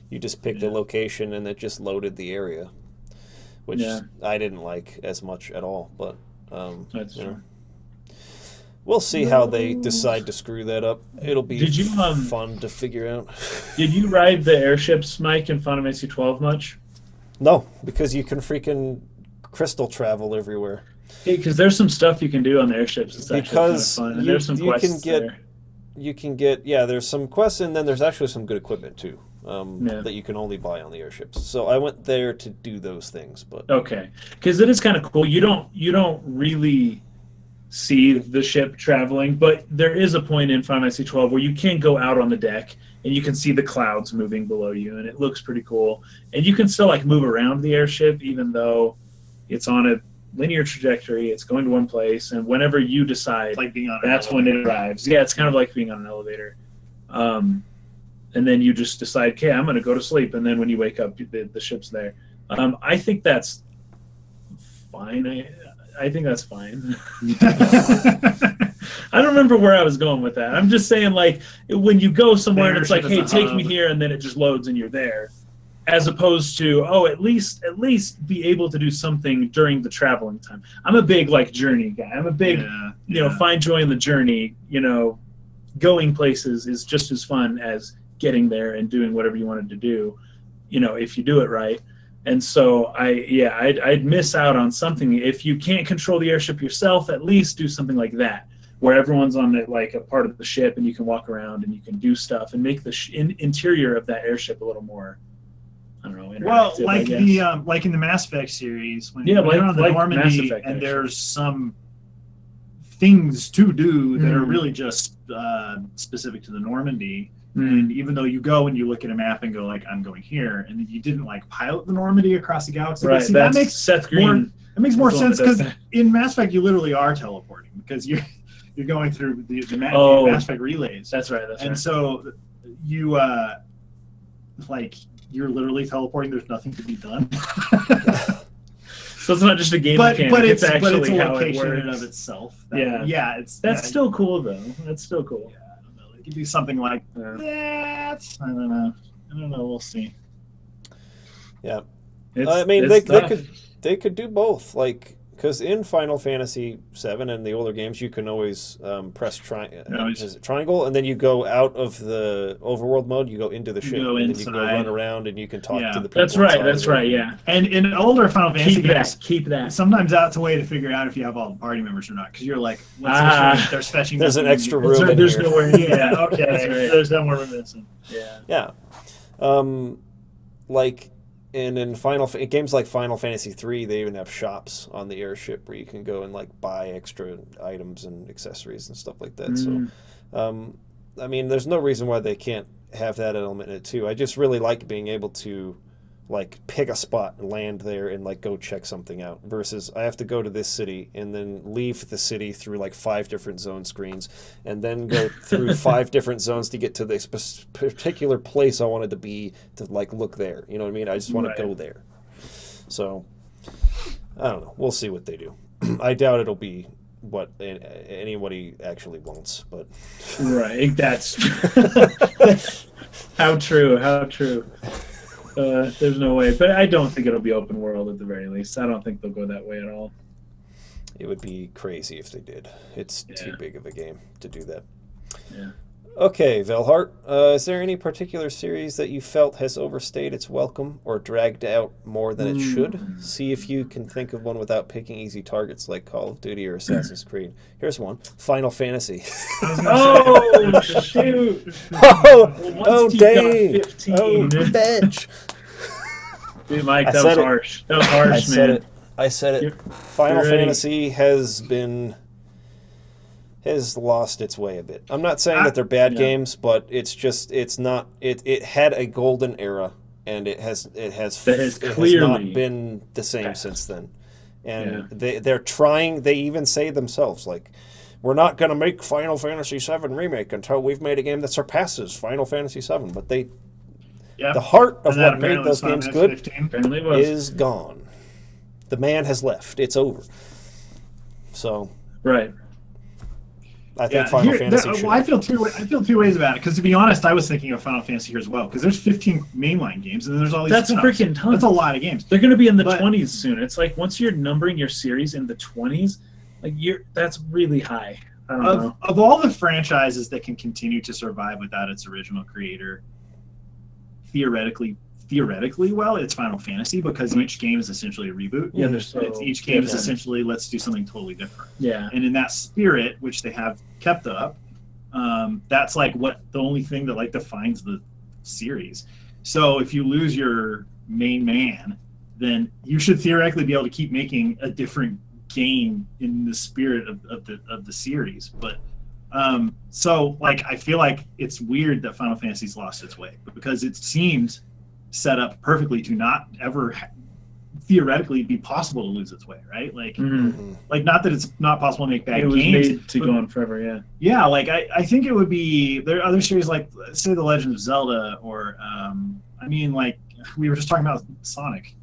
you just picked a location, and it just loaded the area, which I didn't like as much at all. But that's true. We'll see how they decide to screw that up. It'll be fun to figure out. Did you ride the airships, Mike, in Final Fantasy 12 much? No, because you can freaking crystal travel everywhere. Because there's some stuff you can do on the airships. It's actually kind of fun. And there's some quests there. You can get, there's some quests, and then there's actually some good equipment, too, that you can only buy on the airships. So I went there to do those things. But okay. Because it is kind of cool. You don't really see the ship traveling, but there is a point in Final Fantasy 12 where you can go out on the deck and you can see the clouds moving below you, and it looks pretty cool. And you can still like move around the airship even though it's on a linear trajectory. It's going to one place, and whenever you decide, It's like being on that's when it arrives. Yeah, it's kind of like being on an elevator. And then you just decide, okay, I'm going to go to sleep, and then when you wake up, the ship's there. I think that's fine. I think that's fine. I don't remember where I was going with that. I'm just saying, like, when you go somewhere and it's like, hey, take me here, and then it just loads and you're there, as opposed to, oh, at least be able to do something during the traveling time. I'm a big, like, journey guy. I'm a big, you know, find joy in the journey. You know, going places is just as fun as getting there and doing whatever you wanted to do, you know, if you do it right. And so I'd miss out on something. If you can't control the airship yourself, at least do something like that, where everyone's on like a part of the ship and you can walk around and you can do stuff and make the interior of that airship a little more, I don't know, interactive. Well, like like in the Mass Effect series, when you're on the Normandy and there's some things to do that are really just specific to the Normandy. And even though you go and you look at a map and go like, I'm going here, and then you didn't like pilot the Normandy across the galaxy. Right. See, that makes Seth Green. That makes more sense because in Mass Effect you literally are teleporting because you're going through the Mass Effect relays. That's right. And so you like you're literally teleporting. There's nothing to be done. So it's not just a game mechanic. But it's actually a how location it works. in and of itself. That's still cool though. That's still cool. Yeah, I don't know. They could do something like that. I don't know. We'll see. Yeah, I mean they could do both, like, because in Final Fantasy VII and the older games you can always press triangle, and then you go out of the overworld mode, you go into the ship, and then you go run around and you can talk to the people. That's right. Yeah. And in older Final Fantasy games, keep that. Sometimes that's a way to figure out if you have all the party members or not, because you're like, there's fetching. There's an extra room. There's nowhere. Yeah. Okay. There's nowhere we're missing. Yeah. Like. And in games like Final Fantasy III, they even have shops on the airship where you can go and like buy extra items and accessories and stuff like that. So, I mean, there's no reason why they can't have that element in it too. I just really like being able to like pick a spot and land there and like go check something out, versus I have to go to this city and then leave the city through like 5 different zone screens and then go through 5 different zones to get to this particular place I wanted to be to like look there. You know what I mean? I just want to go there. So I don't know. We'll see what they do. I doubt it'll be what anybody actually wants, but right. That's how true. There's no way, but I don't think it'll be open world at the very least. I don't think they'll go that way at all. It would be crazy if they did. It's too big of a game to do that. Yeah. Okay, Velhart, is there any particular series that you felt has overstayed its welcome or dragged out more than it should? See if you can think of one without picking easy targets like Call of Duty or Assassin's Creed. Here's one. Final Fantasy. Oh, shoot. Oh, Dave. Oh, bench. Dude, Mike, that was harsh. That was harsh, man. I said it. Final Fantasy has lost its way a bit. I'm not saying that they're bad games, but it's just it had a golden era, and it has not been the same since then. And they're trying. They even say themselves, like, we're not going to make Final Fantasy VII Remake until we've made a game that surpasses Final Fantasy VII. But the heart of what made those games good is gone. The man has left. It's over. So right. I think Final Fantasy should. I feel two ways about it, because to be honest, I was thinking of Final Fantasy here as well, because there's 15 mainline games and then there's all these. That's freaking tons. That's a lot of games. They're going to be in the 20s soon. It's like once you're numbering your series in the 20s, like that's really high. I don't know. Of all the franchises that can continue to survive without its original creator, theoretically, well, it's Final Fantasy, because each game is essentially a reboot. Yeah, each game is essentially, let's do something totally different. Yeah. And in that spirit, which they have kept up, that's like the only thing that like defines the series. So if you lose your main man, then you should theoretically be able to keep making a different game in the spirit of the series. But so like I feel like it's weird that Final Fantasy's lost its way, because it seems set up perfectly to not ever theoretically be possible to lose its way, right? Like, Mm-hmm. like not that it's not possible to make bad It was games. made to go on forever, yeah. Yeah, like I think it would be, there are other series like, say, The Legend of Zelda, or I mean, like we were just talking about Sonic.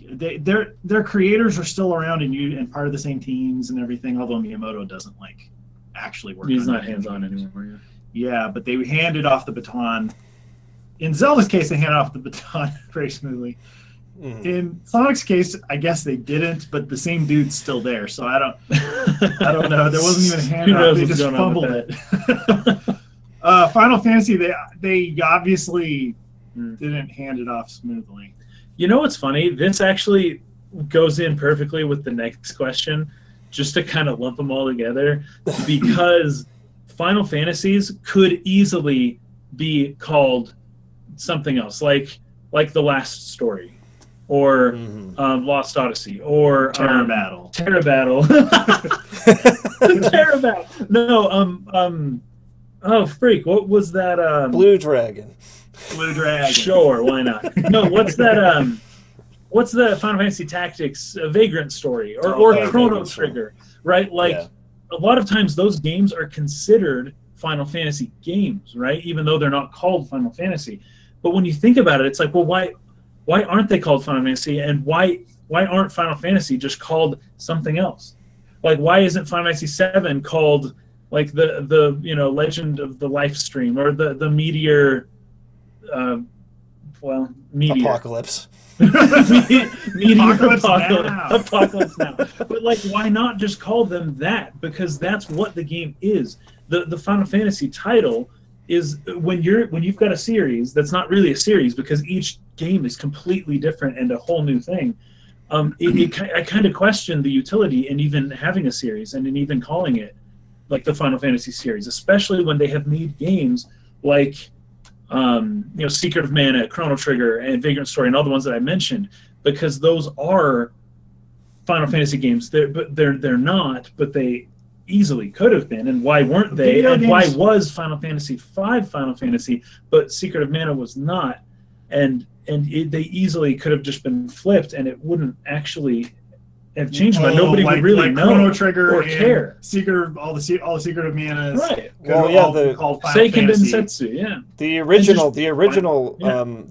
Their creators are still around and part of the same teams and everything, although Miyamoto doesn't like actually work. He's not hands-on anymore. Yeah. Yeah, but they handed off the baton. In Zelda's case, they handed off the baton very smoothly. In Sonic's case, I guess they didn't, but the same dude's still there, so I don't know. There wasn't even a handoff; they just fumbled it. Final Fantasy, they obviously didn't hand it off smoothly. You know what's funny? This actually goes in perfectly with the next question, just to kind of lump them all together, because Final Fantasies could easily be called something else, like The Last Story, or Lost Odyssey, or Terra Battle. Terra Battle. Terra Battle. No, oh freak! What was that? Blue Dragon. Blue Dragon. Sure, why not? No, what's that? What's the Final Fantasy Tactics Vagrant Story, or Chrono Trigger? Right, like a lot of times those games are considered Final Fantasy games, right? Even though they're not called Final Fantasy. But when you think about it, it's like, well, why aren't they called Final Fantasy, and why aren't Final Fantasy just called something else? Like, why isn't Final Fantasy VII called like the Legend of the Life Stream, or the Meteor, Meteor Apocalypse. Apocalypse Now. But like, why not just call them that? Because that's what the game is. The Final Fantasy title is when you've got a series that's not really a series, because each game is completely different and a whole new thing. I kind of question the utility in even having a series and in even calling it like the Final Fantasy series, especially when they have made games like Secret of Mana, Chrono Trigger, and Vagrant Story, and all the ones that I mentioned, because those are Final Fantasy games. They're not, but they easily could have been. And why weren't they? And why was Final Fantasy V Final Fantasy, but Secret of Mana was not? And they easily could have just been flipped, and it wouldn't actually have changed. But nobody would really know Chrono Trigger or care. all the Secret of Mana, right? Well, yeah, the Seiken Densetsu, yeah. The original Seiken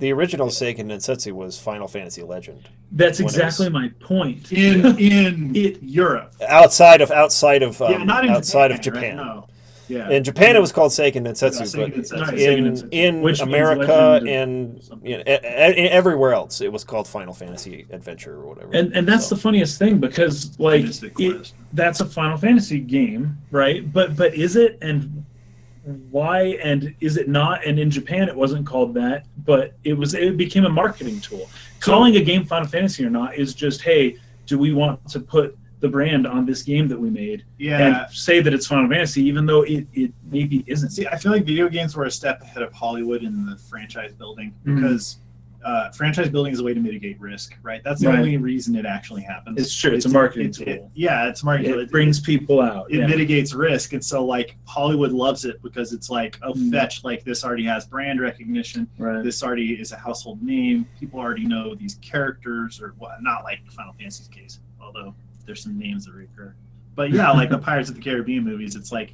Densetsu was Final Fantasy Legend. That's exactly my point. In Europe, outside of not in Japan. Right? No. Yeah. In Japan, it was called Seiken Densetsu, but in America and everywhere else, it was called Final Fantasy Adventure or whatever. And that's the funniest thing, because like that's a Final Fantasy game, right? But is it, and why, and is it not? And in Japan, it wasn't called that, but it became a marketing tool. Calling a game Final Fantasy or not is just, hey, do we want to put the brand on this game that we made and say that it's Final Fantasy, even though it maybe isn't. See, I feel like video games were a step ahead of Hollywood in the franchise building, because franchise building is a way to mitigate risk, right? That's the only reason it actually happens. It's true. It's a marketing tool. It's a marketing tool. It brings people out. It mitigates risk. And so like Hollywood loves it, because it's like, fetch, like this already has brand recognition. Right. This already is a household name. People already know these characters, or what, not like Final Fantasy's case, although there's some names that recur. But yeah, like the Pirates of the Caribbean movies, it's like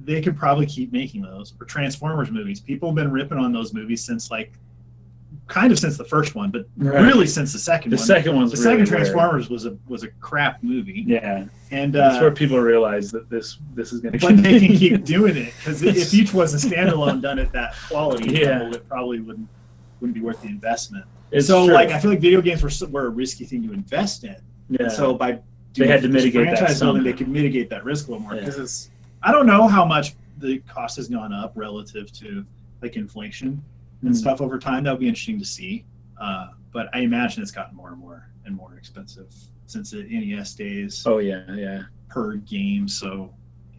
they could probably keep making those. Or Transformers movies. People have been ripping on those movies since since the first one, but really since the second one. The second Transformers was a crap movie. Yeah. And that's where people realize that this is going to But they can keep doing it, because if each was a standalone done at that quality level, it probably wouldn't be worth the investment. It's true. like I feel like video games were a risky thing to invest in. Yeah. And so by they had to mitigate that franchise building, they could mitigate that risk a little more, because I don't know how much the cost has gone up relative to like inflation and stuff over time. That would be interesting to see. But I imagine it's gotten more and more expensive since the NES days. Oh yeah. Per game. So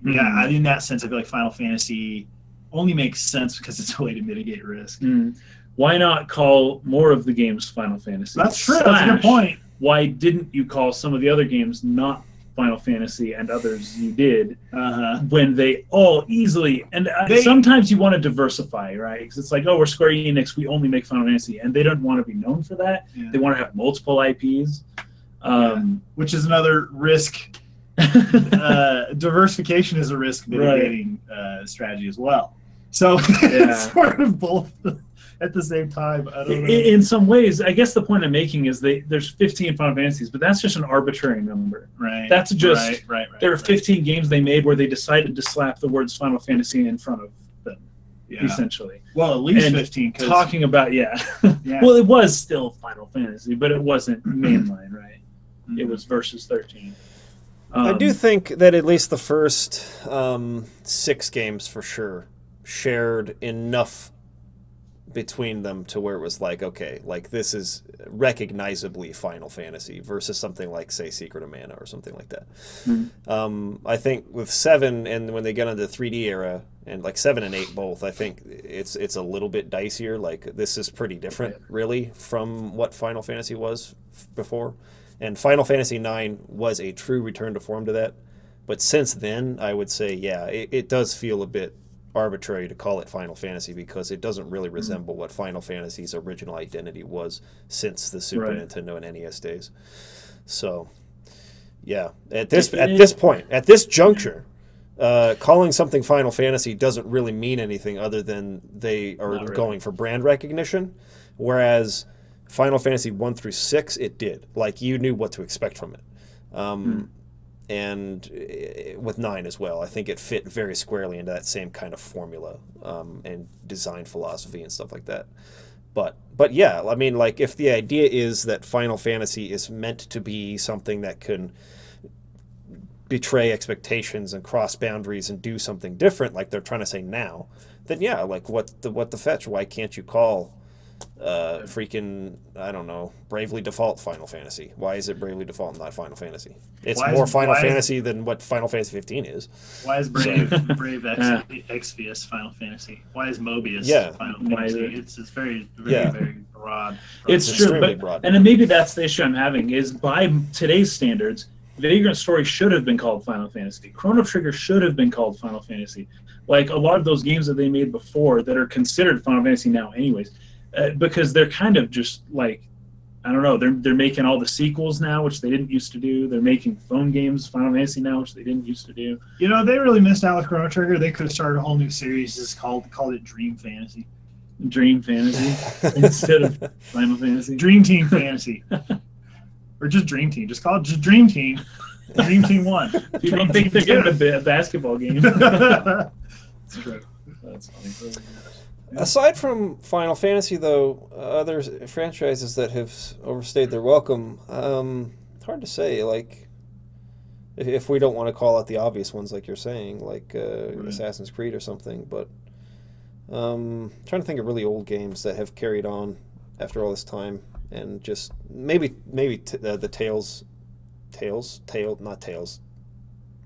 yeah, in that sense, I feel like Final Fantasy only makes sense because it's a way to mitigate risk. Why not call more of the games Final Fantasy? That's true. That's a good point. Why didn't you call some of the other games not Final Fantasy and others you did, when they all easily, and sometimes you want to diversify, right? Because it's like, oh, we're Square Enix, we only make Final Fantasy, and they don't want to be known for that. Yeah. They want to have multiple IPs. Which is another risk. Diversification is a risk mitigating strategy as well. So it's sort of both at the same time. I don't know. In some ways, I guess the point I'm making is there's 15 Final Fantasies, but that's just an arbitrary number. Right. That's just there are 15 games they made where they decided to slap the words Final Fantasy in front of them, essentially. Well, at least 15. Talking about well, it was still Final Fantasy, but it wasn't mainline, right? Mm-hmm. It was Versus 13. I do think that at least the first 6 games for sure shared enough between them to where it was like, okay, like this is recognizably Final Fantasy versus something like, say, Secret of Mana or something like that. Mm-hmm. I think with 7 and when they get into the 3D era, and like 7 and 8 both, I think it's a little bit dicier. Like this is pretty different, really, from what Final Fantasy was before. And Final Fantasy IX was a true return to form to that. But since then, I would say, it does feel a bit arbitrary to call it Final Fantasy because it doesn't really resemble what Final Fantasy's original identity was since the Super Nintendo and NES days. So, at this point, at this juncture, calling something Final Fantasy doesn't really mean anything other than they are going for brand recognition, whereas Final Fantasy 1 through 6, it did. Like, you knew what to expect from it. And with 9 as well, I think it fit very squarely into that same kind of formula and design philosophy and stuff like that. But yeah, I mean, like, if the idea is that Final Fantasy is meant to be something that can betray expectations and cross boundaries and do something different, like they're trying to say now, then like, what the fetch? Why can't you call freaking, I don't know, Bravely Default Final Fantasy? Why is it Bravely Default and not Final Fantasy? It's more Final Fantasy than what Final Fantasy 15 is. Why is Brave Exvius Final Fantasy? Why is Mobius Final Fantasy? It's very, very broad. It's true, but broad. And then maybe that's the issue I'm having is by today's standards, Vagrant Story should have been called Final Fantasy. Chrono Trigger should have been called Final Fantasy. Like a lot of those games that they made before that are considered Final Fantasy now anyways. Because they're kind of just like, I don't know, they're making all the sequels now, which they didn't used to do. They're making phone games, Final Fantasy now, which they didn't used to do. You know, they really missed out with Chrono Trigger. They could have started a whole new series, just called it Dream Fantasy. Dream Fantasy instead of Final Fantasy. Dream Team Fantasy. Or just Dream Team. Just call it just Dream Team. Dream Team 1. People don't think they're getting a basketball game. That's true. That's funny. Aside from Final Fantasy, though, other franchises that have overstayed their welcome, hard to say. Like, if we don't want to call out the obvious ones, like you're saying, like Assassin's Creed or something, but trying to think of really old games that have carried on after all this time, and just maybe the Tales.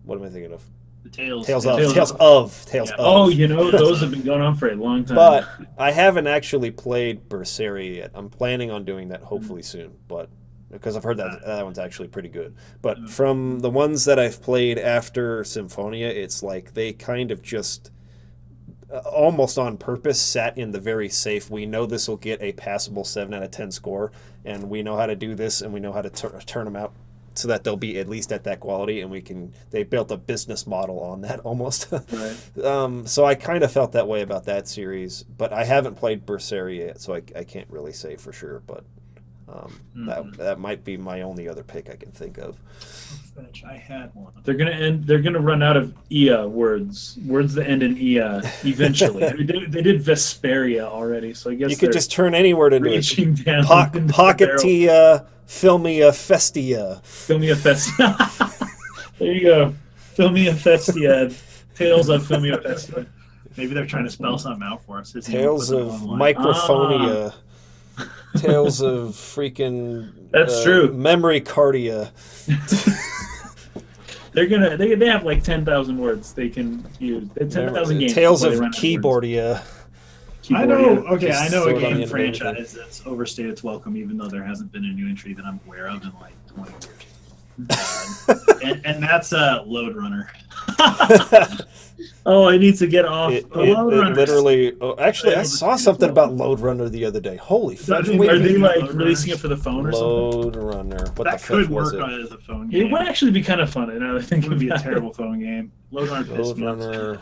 What am I thinking of? The Tales of. Oh, you know, those have been going on for a long time. But I haven't actually played Berseria yet. I'm planning on doing that hopefully soon, but because I've heard that one's actually pretty good. But from the ones that I've played after Symphonia, it's like they kind of just almost on purpose sat in the very safe, we know this will get a passable 7 out of 10 score, and we know how to do this, and we know how to turn them out so that they'll be at least at that quality, and they built a business model on that almost. Right. So I kind of felt that way about that series, but I haven't played Berseria yet, so I can't really say for sure, but that might be my only other pick I can think of. I had one. They're gonna run out of IA words that end in IA eventually. I mean, they did Vesperia already, so I guess you could just turn any word into it. Down Pocketia, Filmia, Festia. Filmia Festia. There you go. Filmia Festia. Tales of Filmia Festia. Maybe they're trying to spell something out for us. Tales of Microphonia. Tales of freaking. That's true. Memory cardia. They have like 10,000 words they can use. 10,000 games. Tales of Keyboardia. I know a game franchise that's overstayed its welcome, even though there hasn't been a new entry that I'm aware of in like 20 years. and that's Load Runner. Oh, I need to get off. It literally. Oh, actually, I saw something about Load Runner the other day. Holy fuck! Are they like releasing it for the phone or something? Load Runner. What that the could fuck work was on it as a phone game. It would actually be kind of fun. Now I think it would be a terrible phone game. Load Runner.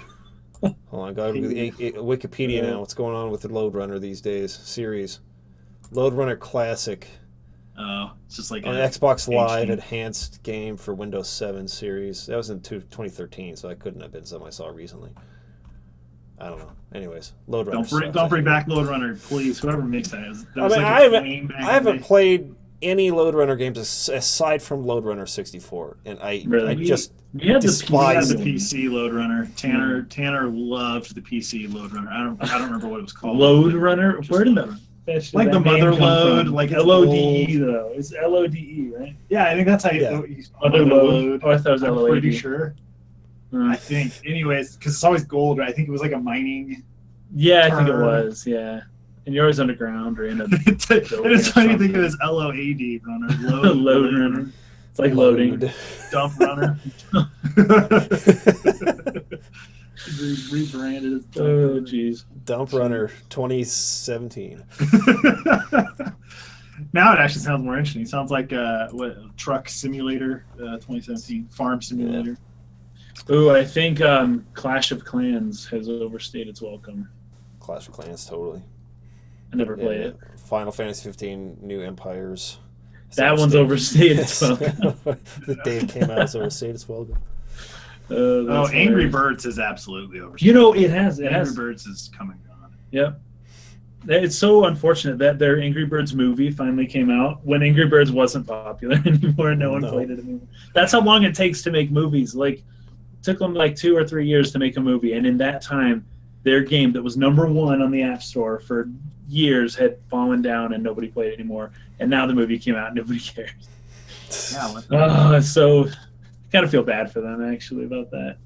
Hold on, go to Wikipedia now. What's going on with the Load Runner these days? Series. Load Runner Classic. Oh, it's just like an Xbox Live enhanced game for Windows 7 series. That was in 2013, so that couldn't have been something I saw recently. I don't know. Anyways, Load Runner. Don't bring back Load Runner, please. Whoever makes that. I haven't played any Load Runner games aside from Load Runner 64, and I just despise the PC Load Runner. Tanner loved the PC Load Runner. I don't remember what it was called. Load Runner. Where did the like the mother load, like LODE though. It's LODE, right? Yeah, I think that's how you. Mother load. Oh, I thought it was LOD. I'm pretty sure. I think. Anyways, because it's always gold, right? I think it was like a mining. Yeah, I think it was. Yeah, and you're always underground or in a. It's funny to think of it as LOAD runner. Load runner. It's like loading. Dump runner. Rebranded as Dump Runner. Jeez. Dump Runner 2017. Now it actually sounds more interesting. It sounds like Truck Simulator 2017, Farm Simulator. Yeah. Ooh, I think Clash of Clans has overstayed its welcome. Clash of Clans, totally. I never played it. Final Fantasy 15 New Empires. That one's overstayed its welcome. The day it came out, it's overstayed its welcome. Angry Birds is absolutely overstayed. You know, it has. Angry Birds is coming on. Yep. It's so unfortunate that their Angry Birds movie finally came out when Angry Birds wasn't popular anymore. No one played it anymore. That's how long it takes to make movies. Like, it took them like 2 or 3 years to make a movie, and in that time, their game that was #1 on the App Store for years had fallen down and nobody played it anymore. And now the movie came out and nobody cares. Yeah. So I kind of feel bad for them actually about that.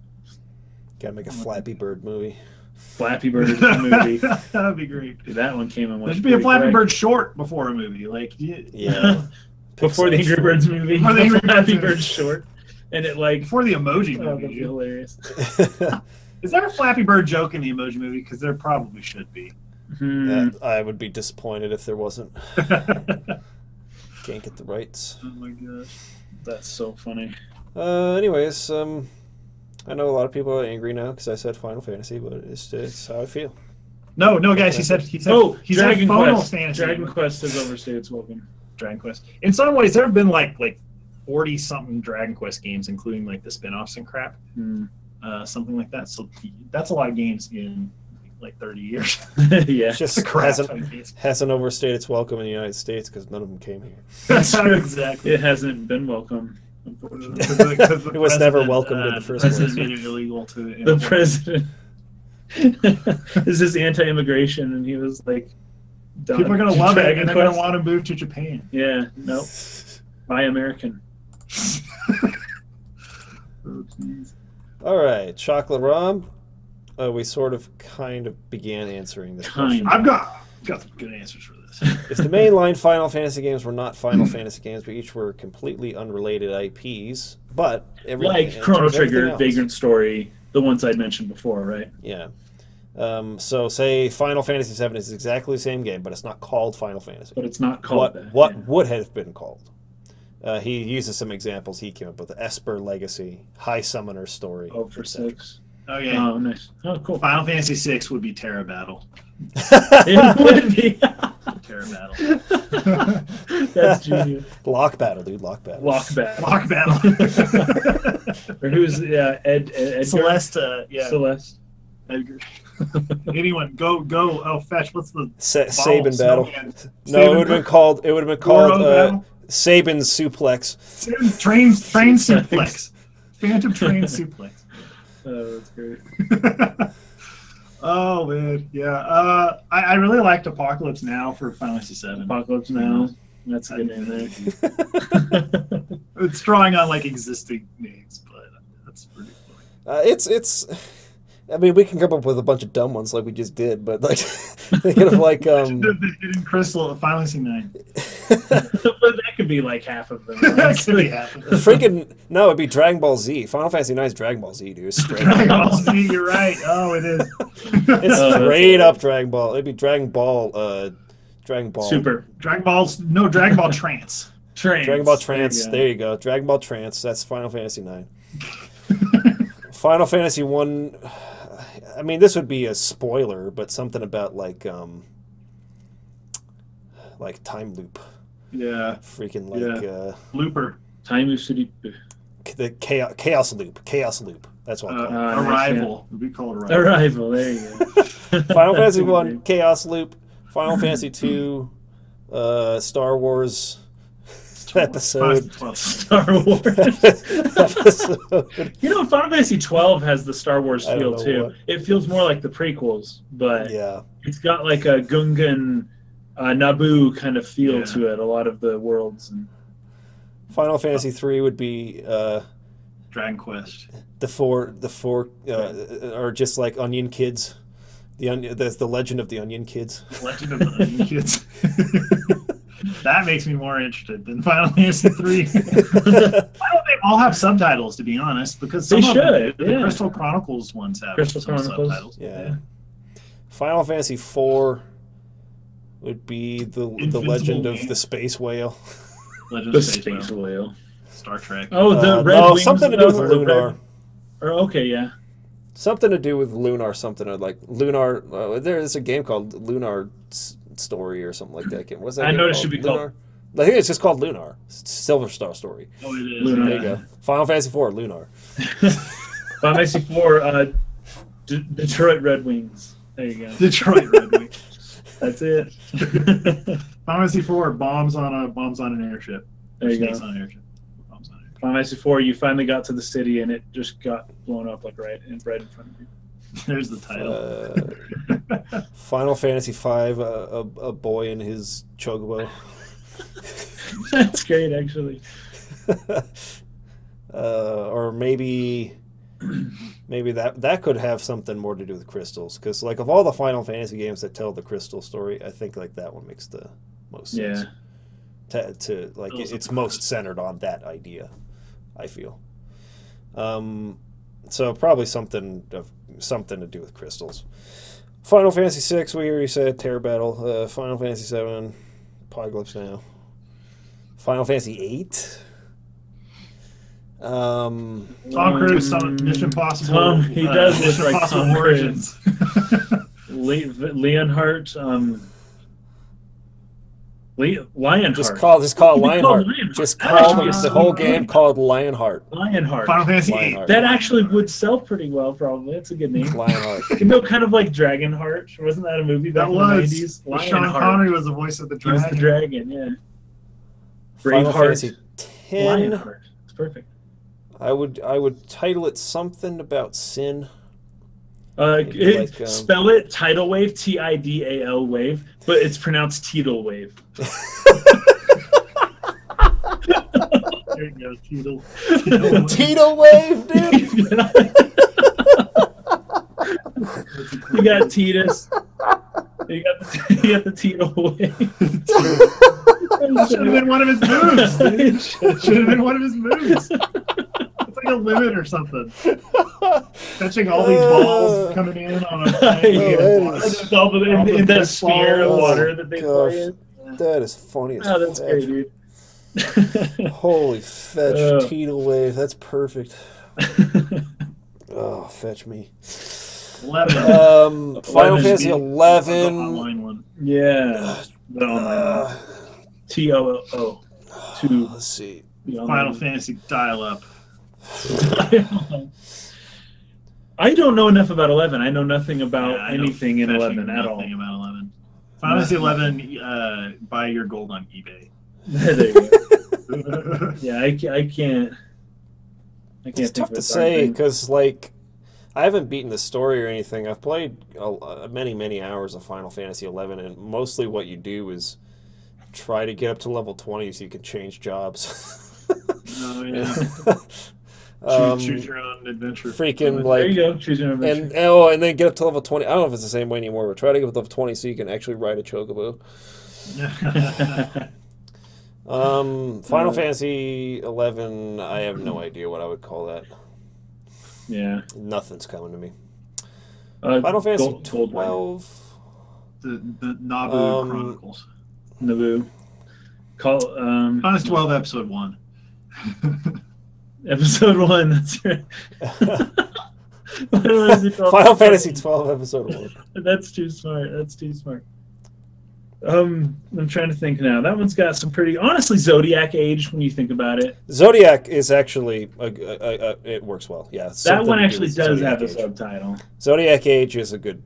Gotta make a Flappy Bird movie. Flappy Bird movie. That'd be great. Dude, that one came and went. There should be a Flappy Bird short before a movie, like yeah. Before the Angry Birds movie. Before the Angry Flappy Bird short, and it like before the Emoji movie. That'd be hilarious. Is there a Flappy Bird joke in the Emoji movie? Because there probably should be. I would be disappointed if there wasn't. Can't get the rights. Oh my gosh, that's so funny. Anyways, I know a lot of people are angry now because I said Final Fantasy, but it's how I feel. No, guys, he said Dragon Final Quest. Fantasy. Dragon Quest has overstayed its welcome. Dragon Quest. In some ways, there have been like 40-something Dragon Quest games, including like the spin-offs and crap, something like that. So that's a lot of games in like 30 years. Yeah, just hasn't overstayed its welcome in the United States because none of them came here. That's exactly. It hasn't been welcome. It was never welcomed in the first place. Made it illegal to the president. This is anti-immigration, and he was like, people are gonna love it, and they're gonna want to move to Japan. Yeah, nope. Buy American. Oh, geez. All right, Chocolate Rom. We sort of kind of began answering this question. I've got some good answers for this. If the mainline Final Fantasy games were not Final Fantasy games, but each were completely unrelated IPs, but like Chrono Trigger, Vagrant Story, the ones I'd mentioned before, right? Yeah. So say Final Fantasy VII is exactly the same game, but it's not called Final Fantasy. But it's not called that. What would have been called? He uses some examples he came up with: Esper Legacy, High Summoner Story. Oh, for 6. Oh yeah. Oh, nice. Oh, cool. Final Fantasy VI would be Terra Battle. It would be Terra Battle. That's genius. Lock Battle, dude. Lock Battle. Lock Battle. Lock Battle. Or who's Ed Celeste? Yeah. Celeste. Edgar. Anyone go? Oh, Fetch. What's the Sabin Battle? No, it would have been called. It would have been called Sabin's Suplex. Train Suplex. Phantom Train Suplex. Oh, that's great. Oh man, yeah. I really liked Apocalypse Now for Final Fantasy VII. Apocalypse Now. That's a good name there. It's drawing on like existing names, but that's pretty funny. I mean, we can come up with a bunch of dumb ones like we just did, but like thinking of like Hidden Crystal of Final Fantasy IX. that could be like half of them. That could be half of them. Freaking no, it'd be Dragon Ball Z. Final Fantasy IX is Dragon Ball Z, dude. Straight Dragon up. Ball Z, you're right. Oh, it is. It's straight up Dragon Ball. It'd be Dragon Ball. Dragon Ball Super. Dragon Ball Trance. Dragon Ball Trance. There you go. Dragon Ball Trance. That's Final Fantasy IX. Final Fantasy 1. I mean, this would be a spoiler, but something about like time loop. Yeah. Freaking like Looper. Time loop. The chaos loop. Chaos loop. That's what I'm calling it. Arrival. We call it Arrival. There you go. Final Fantasy 1 Chaos Loop. Final Fantasy 2 Star Wars episode. Star Wars. episode. You know, Final Fantasy 12 has the Star Wars feel too. What. It feels more like the prequels, but Yeah. it's got like a Gungan, Naboo kind of feel to it. A lot of the worlds. And Final Fantasy 3 would be Dragon Quest. the four are just like Onion Kids. That's the Legend of the Onion Kids. Legend of the Onion Kids. That makes me more interested than Final Fantasy 3. Why don't they all have subtitles, to be honest? Because some of them, the Crystal Chronicles ones have some subtitles. Yeah. Final Fantasy 4 would be the Legend of the Space Whale. Legend the of Space Whale. Star Trek. Oh, the Red Wings. Something to do with Lunar. Okay, yeah. Something to do with Lunar, something like Lunar. There's a game called Lunar Story or something like that. What's that? I know it called? should be Lunar? called. I think it's just called Lunar. Silver Star Story. Oh, it is. Lunar. There you go. Final Fantasy 4, Lunar. Final Fantasy 4, Detroit Red Wings. There you go. Detroit Red Wings. That's it. Final Fantasy 4, bombs on an airship. There you go. On an airship. Bombs on an airship. Final Fantasy 4, you finally got to the city and it just got blown up like right in front of you. There's the title. Final Fantasy 5, a boy in his chocobo. That's great, actually. Or maybe that could have something more to do with crystals, because like of all the Final Fantasy games that tell the crystal story, I think like that one makes the most sense. To like it's most centered on that idea, I feel. So probably something to do with crystals. Final Fantasy 6, we already said Terror Battle. Final Fantasy 7, Apocalypse Now. Final Fantasy 8. Tom Cruise, Mission Impossible. He does look like Tom Origins. Leonhardt. Lionheart. Just call it Lionheart. Just call the whole game called Lionheart. Lionheart. Final Fantasy 8. That actually would sell pretty well, probably. That's a good name. Lionheart. You know, kind of like Dragonheart. Wasn't that a movie back in the 90s? Sean Connery was the voice of the dragon. He was the dragon, yeah. Final Fantasy 10. Lionheart. It's perfect. I would title it something about sin. Spell it tidal wave, Tidal wave, but it's pronounced Tidal wave. There you go, Tidal. Tidal wave, dude. You got Titus. You got the Tidal wave. Should have been one of his moves, dude. Should have been one of his moves. It's like a limit or something. Catching all these balls coming in on a in that sphere of water that they play in. That is funny as that's great, dude. Holy fetch, Tidal wave. That's perfect. Oh, fetch me. 11. Final Fantasy 11. The online one. Yeah. The online one. TOO. Let's see. Final Fantasy Dial-Up. I don't know enough about 11. I know nothing about anything in 11 at all. Nothing about 11. Final Fantasy 11, buy your gold on eBay. There you go. Yeah, I can't. It's tough to say because, like, I haven't beaten the story or anything. I've played many hours of Final Fantasy 11, and mostly what you do is try to get up to level 20 so you can change jobs. Oh, yeah. Choose your own adventure. Freaking, like, there you go. Choose your own adventure. And then get up to level 20. I don't know if it's the same way anymore, but try to get up to level 20 so you can actually ride a chocobo. Final Fantasy 11. I have no idea what I would call that. Yeah. Nothing's coming to me. Final Fantasy 12. The Naboo Chronicles. Naboo. Final Fantasy 12 Episode 1. Episode 1, that's right. Final Fantasy 12 Episode 1. That's too smart. That's too smart. I'm trying to think now. That one's got some pretty... Honestly, Zodiac Age, when you think about it. Zodiac is actually... it works well, yeah. That one actually does have a subtitle. Zodiac Age is a good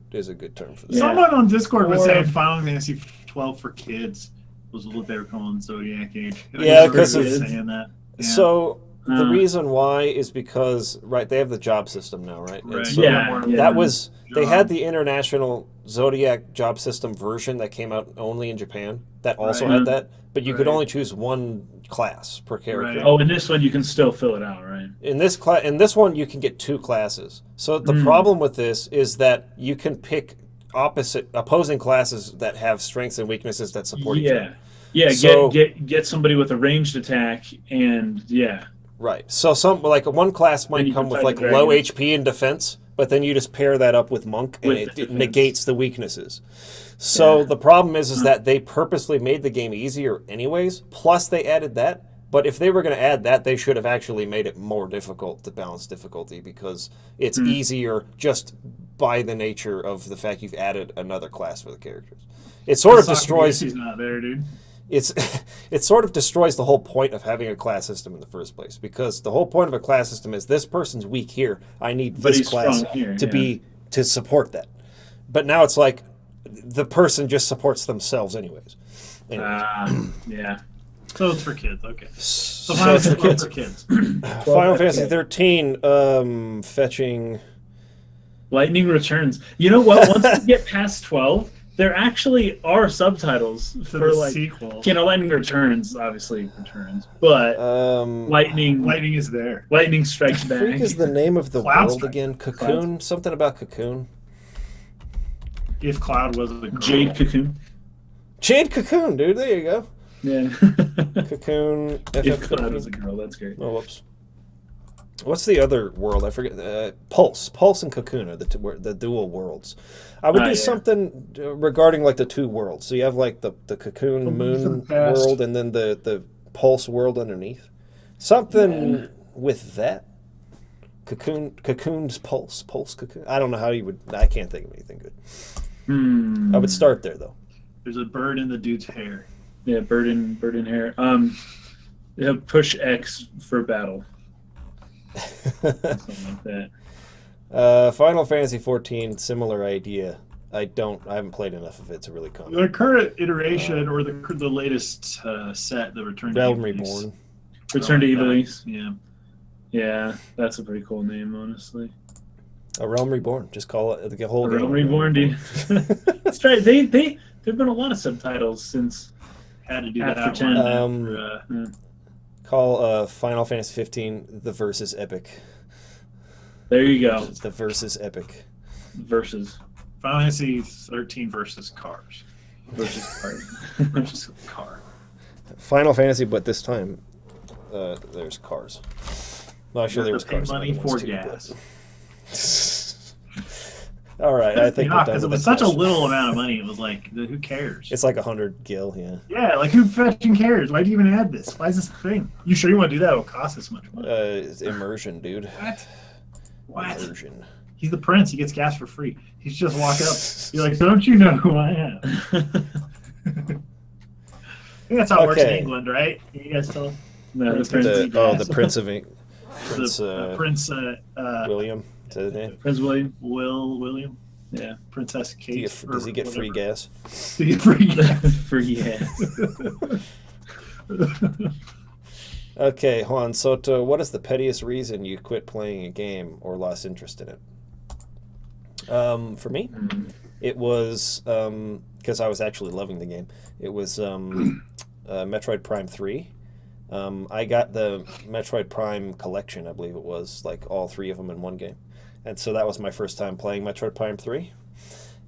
term for this. Someone on Discord was saying Final Fantasy 12 for kids was what they were calling Zodiac Age. Yeah, because of... saying that. Yeah. So... The reason why is because they have the job system now, right? Right. So that was they had the international Zodiac job system version that came out only in Japan that also had that, but you could only choose one class per character. Right. Oh, in this one you can still fill it out, right? In this one you can get 2 classes. So the problem with this is that you can pick opposing classes that have strengths and weaknesses that support each other. Yeah, so, get somebody with a ranged attack and Right. So one class might come with like low HP and defense, but then you just pair that up with monk and it negates the weaknesses. So the problem is that they purposely made the game easier anyways, plus they added that. But if they were going to add that, they should have actually made it more difficult to balance difficulty because it's easier just by the nature of the fact you've added another class for the characters. It sort of destroys... He's not there, dude. It sort of destroys the whole point of having a class system in the first place, because the whole point of a class system is this person's weak here. I need this class to support that. But now it's like the person just supports themselves anyways. Yeah. So it's for kids, okay. So it's for kids. Final Fantasy 13 fetching Lightning Returns. You know what? Once we get past 12, there actually are subtitles for the sequel. Lightning Returns obviously returns, but Lightning is there. Lightning Strikes Back. What is the name of the world again? Cocoon? Something about Cocoon. If Cloud was a girl. Jade Cocoon. Jade Cocoon, dude. There you go. Yeah. Cocoon. If Cloud was a girl, that's great. Oh, whoops. What's the other world? I forget. Pulse. Pulse and Cocoon are the dual worlds. I would do something regarding like the 2 worlds. So you have like the Cocoon Moon world and then the Pulse world underneath. Something with that. Cocoon's Pulse. Pulse Cocoon. I don't know how you would... I can't think of anything good. I would start there, though. There's a bird in the dude's hair. Yeah, bird in hair. Push X for battle. Something like that. Final Fantasy 14, similar idea. I haven't played enough of it to really comment. The current iteration or the latest set, the Return to Realm Reborn. Return to Ivalice. Yeah. Yeah, that's a pretty cool name, honestly. A Realm Reborn. Just call it the whole game. Realm Reborn, dude. That's right. There've been a lot of subtitles since had to do after that 10. Call Final Fantasy 15 the Versus Epic. There you go. The Versus Epic. Versus. Final Fantasy 13 versus Cars. Versus Cars. Versus Car. Final Fantasy, but this time there's cars. Well, actually, there was cars. Money for gas. All right, I think because it was such a little amount of money. It was like, who cares? It's like 100 gil, yeah. Yeah, like who fetching cares? Why do you even add this? Why is this a thing? You sure you want to do that? It'll cost this much money. It's immersion, dude. What? Immersion. He's the prince. He gets gas for free. He's just walk up. You're like, don't you know who I am? I think that's how it works in England, right? You guys tell? No, the Prince of England. Prince William. Is that his name? Prince William. William. Yeah. Princess Kate. Does he get free gas? Does he get free gas? Free gas. Okay, Juan Soto, what is the pettiest reason you quit playing a game or lost interest in it? For me, it was because I was actually loving the game. It was Metroid Prime 3. I got the Metroid Prime collection, I believe it was, like all 3 of them in one game. And so that was my first time playing Metroid Prime 3.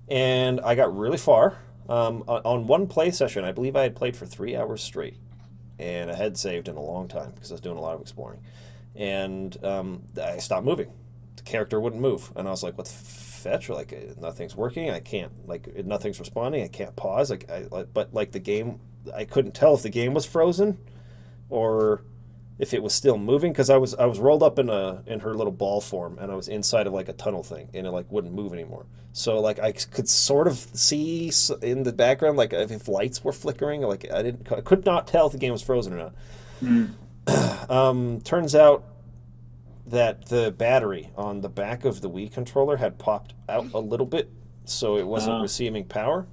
And I got really far. On one play session, I believe I had played for 3 hours straight. and I had saved in a long time because I was doing a lot of exploring, and I stopped moving. The character wouldn't move, and I was like, "What the fetch?" Like nothing's working. I can't nothing's responding. I can't pause. But the game, I couldn't tell if the game was frozen or if it was still moving, because I was rolled up in her little ball form, and I was inside of like a tunnel thing, and it wouldn't move anymore. So I could sort of see in the background if lights were flickering. I could not tell if the game was frozen or not. Turns out that the battery on the back of the Wii controller had popped out a little bit, so it wasn't receiving power.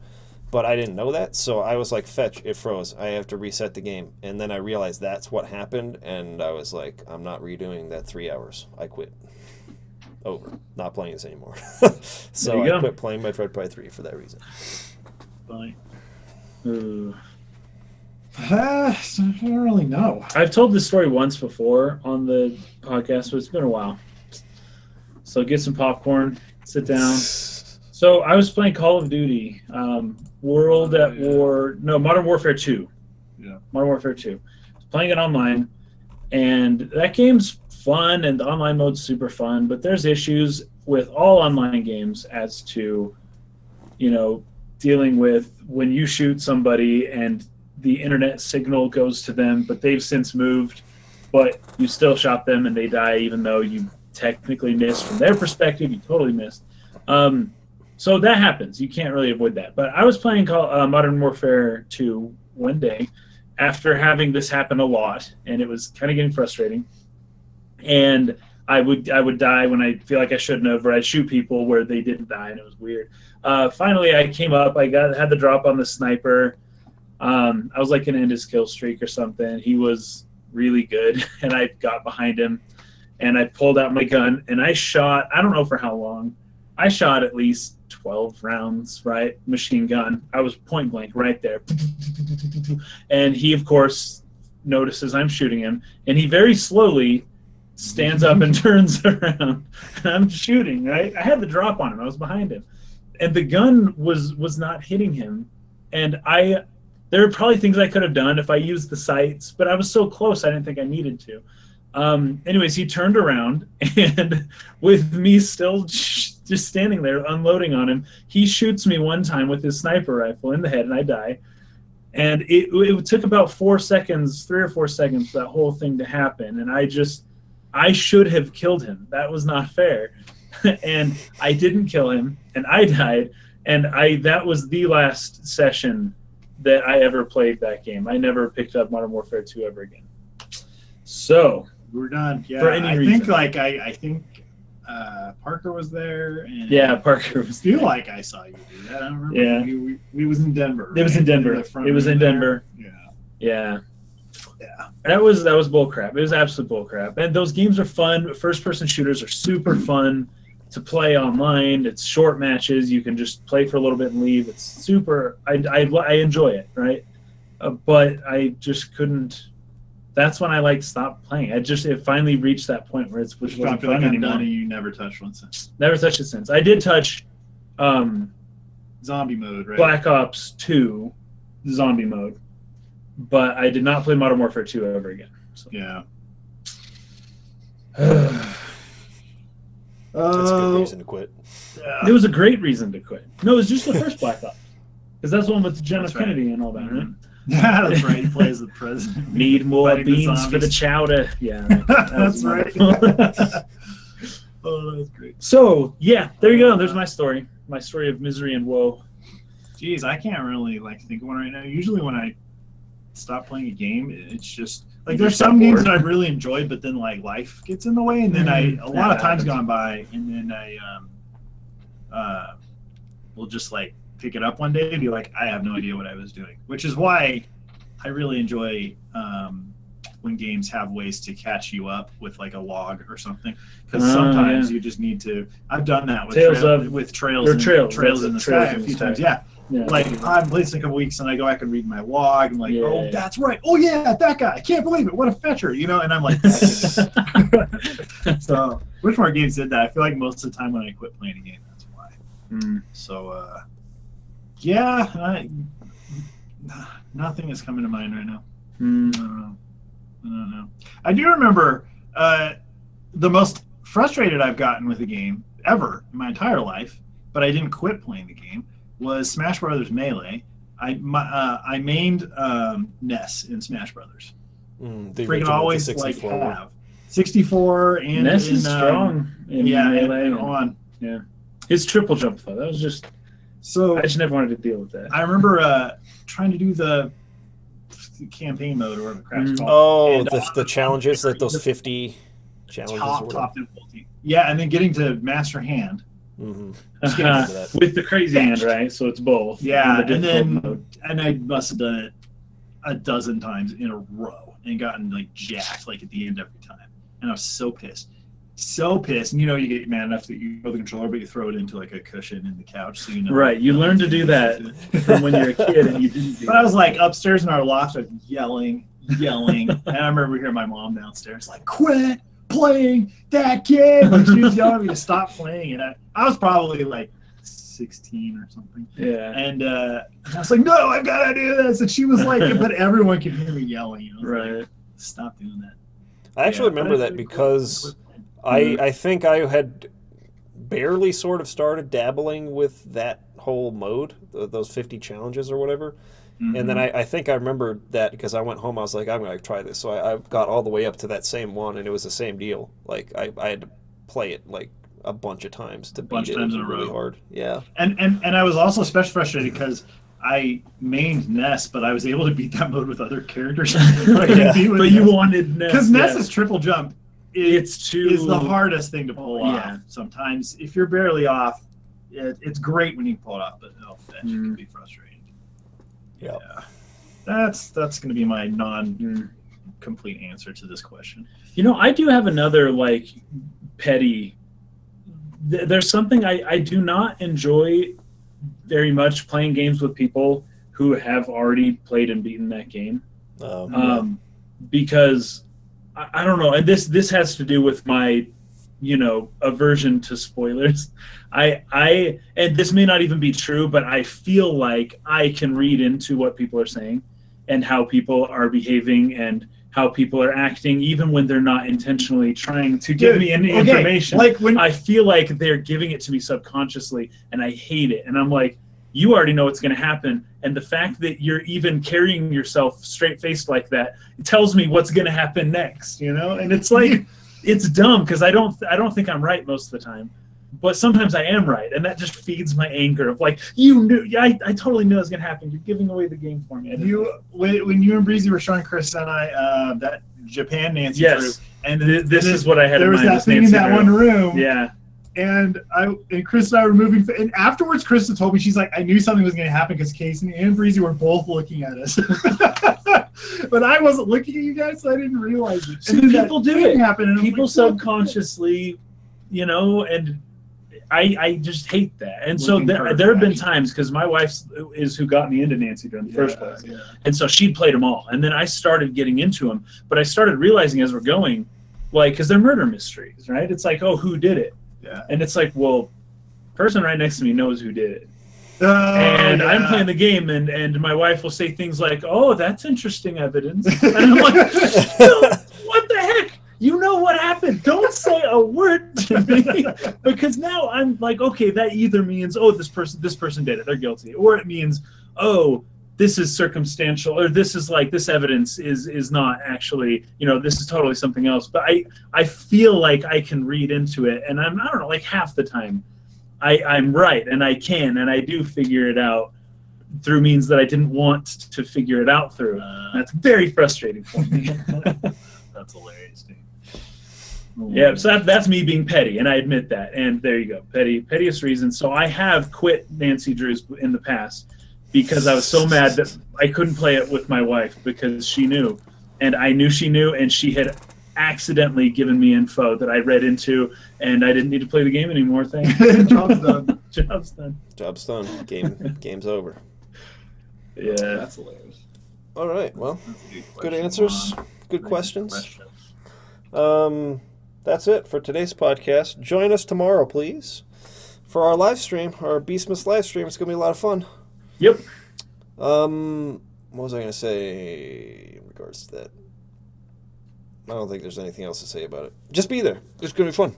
But I didn't know that, so I was like, fetch, it froze. I have to reset the game. And then I realized that's what happened, and I was like, I'm not redoing that 3 hours. I quit. Over. Not playing this anymore. So I quit playing Metroid Prime 3 for that reason. Bye. I don't really know. I've told this story once before on the podcast, but it's been a while. So get some popcorn, sit down. So I was playing Call of Duty, Modern Warfare 2. Yeah. Modern Warfare 2. I was playing it online, and that game's fun, and the online mode's super fun, but there's issues with all online games as to, dealing with when you shoot somebody and the internet signal goes to them, but they've since moved, but you still shot them and they die even though you technically missed. From their perspective, you totally missed. So that happens. You can't really avoid that. But I was playing Modern Warfare 2 one day after having this happen a lot, and it was kind of getting frustrating. And I would die when I feel like I shouldn't have, or I'd shoot people where they didn't die, and it was weird. Finally, I came up. I had the drop on the sniper. I was like going to end his kill streak or something. He was really good, and I got behind him, and I pulled out my gun, and I shot, I don't know for how long. I shot at least 12 rounds, right? Machine gun. I was point blank right there. And he, of course, notices I'm shooting him, and he very slowly stands up and turns around. And I'm shooting, right? I had the drop on him. I was behind him. And the gun was not hitting him. And there are probably things I could have done if I used the sights, but I was so close I didn't think I needed to. Anyways, he turned around, and with me still just standing there unloading on him, he shoots me one time with his sniper rifle in the head, and I die. And it took about 4 seconds, 3 or 4 seconds for that whole thing to happen. And I should have killed him. That was not fair. And I didn't kill him, and I died. And that was the last session that I ever played that game. I never picked up Modern Warfare 2 ever again. So we're done. Yeah, for any reason. I think Parker was there. And Parker was. I feel like I saw you do that. I don't remember. Yeah, we was in Denver. It was in Denver. It was in Denver. Yeah. That was bull crap. It was absolute bull crap. And those games are fun. First person shooters are super fun to play online. It's short matches. You can just play for a little bit and leave. It's super. I enjoy it, right? But I just couldn't. That's when I stopped playing. It finally reached that point where it wasn't fun anymore. And you never touched one since. Never touched it since. I did touch zombie mode, right? Black Ops 2 zombie mode, but I did not play Modern Warfare 2 ever again. So. Yeah. That's a good reason to quit. Yeah. It was a great reason to quit. No, it was just the first Black Ops. Because that's the one with Jenna Kennedy and all that, right? Yeah, that's right. He plays the president. Need more beans for the chowder. Yeah, that's right. Oh, that's great. So, yeah, there you go. There's my story. My story of misery and woe. Geez, I can't really think of one right now. Usually when I stop playing a game, it's just there's some games that I've really enjoyed, but then life gets in the way, and then a lot of time's gone by, and then I will just pick it up one day and be like, I have no idea what I was doing, which is why I really enjoy when games have ways to catch you up with a log or something, because sometimes you just need to. I've done that with trails in the sky a few times. Yeah. I'm playing a couple weeks and I go back and read my log and oh, that's right. Oh yeah, that guy. I can't believe it. What a fetcher, and I'm like, so which more games did that? I feel like most of the time when I quit playing a game, that's why. So, nothing is coming to mind right now. I don't know. I do remember the most frustrated I've gotten with a game ever in my entire life, but I didn't quit playing the game, was Smash Brothers Melee. I mained Ness in Smash Brothers. Freaking always like have 64 and Ness is strong in Melee and on. Yeah, his triple jump though, that was just so. I just never wanted to deal with that. I remember trying to do the campaign mode or whatever the crap's called. Oh, and, the challenges, like those 50 challenges. Top difficulty. Yeah, and then getting to Master Hand. With the crazy hand, right? So it's both. Yeah, and I must have done it a dozen times in a row and gotten like jacked like at the end every time. And I was so pissed. So pissed. And you get mad enough that you throw the controller, but you throw it into like a cushion in the couch. So right. You learn to do that from when you're a kid and you didn't do But I was like upstairs in our loft, yelling. And I remember hearing my mom downstairs like, quit playing that game. Like she was yelling at me to stop playing. And I was probably like 16 or something. Yeah. And I was like, no, I've got to do this. And she was like, but everyone could hear me yelling. Right. Like, stop doing that. I actually remember that because I think I had barely sort of started dabbling with that whole mode, those 50 challenges or whatever. And then I think I remember that because I went home, I was like, I'm going to try this. So I got all the way up to that same one, and it was the same deal. Like, I had to play it, like, a bunch of times to beat it. It was really hard. Yeah. And I was also especially frustrated because I mained Ness, but I was able to beat that mode with other characters. But you wanted Ness. Because Ness's triple jump is the hardest thing to pull off. Sometimes, if you're barely off, it's great when you pull it off, but it can be frustrating. Yeah, that's going to be my non-complete answer to this question. I do have another like petty. There's something I do not enjoy very much playing games with people who have already played and beaten that game, because I don't know, and this has to do with my aversion to spoilers. I and this may not even be true, but I feel like I can read into what people are saying and how people are behaving and how people are acting, even when they're not intentionally trying to give me any information. Like I feel like they're giving it to me subconsciously, and I hate it. And I'm like, you already know what's going to happen, and the fact that you're even carrying yourself straight-faced like that, it tells me what's going to happen next, And it's like, it's dumb because I don't think I'm right most of the time, but sometimes I am right, and that just feeds my anger of like, you knew, I totally knew it was going to happen. You're giving away the game for me. When you and Breezy were showing Chris and I that Japan Nancy drew, and this is what I had. There was that thing Nancy in that one room. Yeah. And Chris and I were moving, and afterwards, Krista told me, she's like, I knew something was going to happen because Casey and Breezy were both looking at us, but I wasn't looking at you guys, so I didn't realize it. And people do it. Happen, people subconsciously, and I just hate that. And so there have been times, because my wife is who got me into Nancy Drew in the first place, and so she played them all, and then I started getting into them. But I started realizing as we're going, like, because they're murder mysteries, right? It's like, oh, who did it? Yeah. And it's like, well, person right next to me knows who did it. And I'm playing the game, and my wife will say things like, oh, that's interesting evidence. And I'm like, what the heck? You know what happened. Don't say a word to me. Because now I'm like, okay, that either means, oh, this person did it, they're guilty. Or it means, oh, this is circumstantial, or this is like, this evidence is not actually, this is totally something else. But I feel like I can read into it, and I don't know, like half the time I'm right, and I do figure it out through means that I didn't want to figure it out through. That's very frustrating for me. That's hilarious, dude. Yeah, so that's me being petty, and I admit that. And there you go, pettiest reason. So I have quit Nancy Drews in the past because I was so mad that I couldn't play it with my wife because she knew, and I knew she knew, and she had accidentally given me info that I read into, and I didn't need to play the game anymore. Thank you. Job's done. Job's done. Job's done. Game's over. Yeah, that's hilarious. All right, well, good answers, good questions. That's it for today's podcast. Join us tomorrow, please, for our live stream, our Beastmas live stream. It's gonna be a lot of fun. Yep. what was I going to say in regards to that? I don't think there's anything else to say about it. Just be there. It's going to be fun.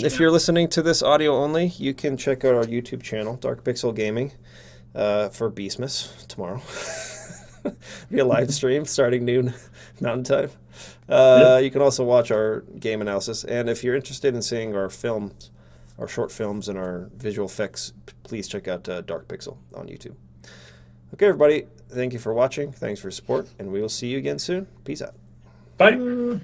If you're listening to this audio only, you can check out our YouTube channel, Dark Pixel Gaming, for Beastmas tomorrow. Be a live stream starting noon Mountain Time. You can also watch our game analysis. And if you're interested in seeing our films, our short films and our visual effects, please check out Dark Pixel on YouTube. Okay, everybody. Thank you for watching. Thanks for your support. And we will see you again soon. Peace out. Bye.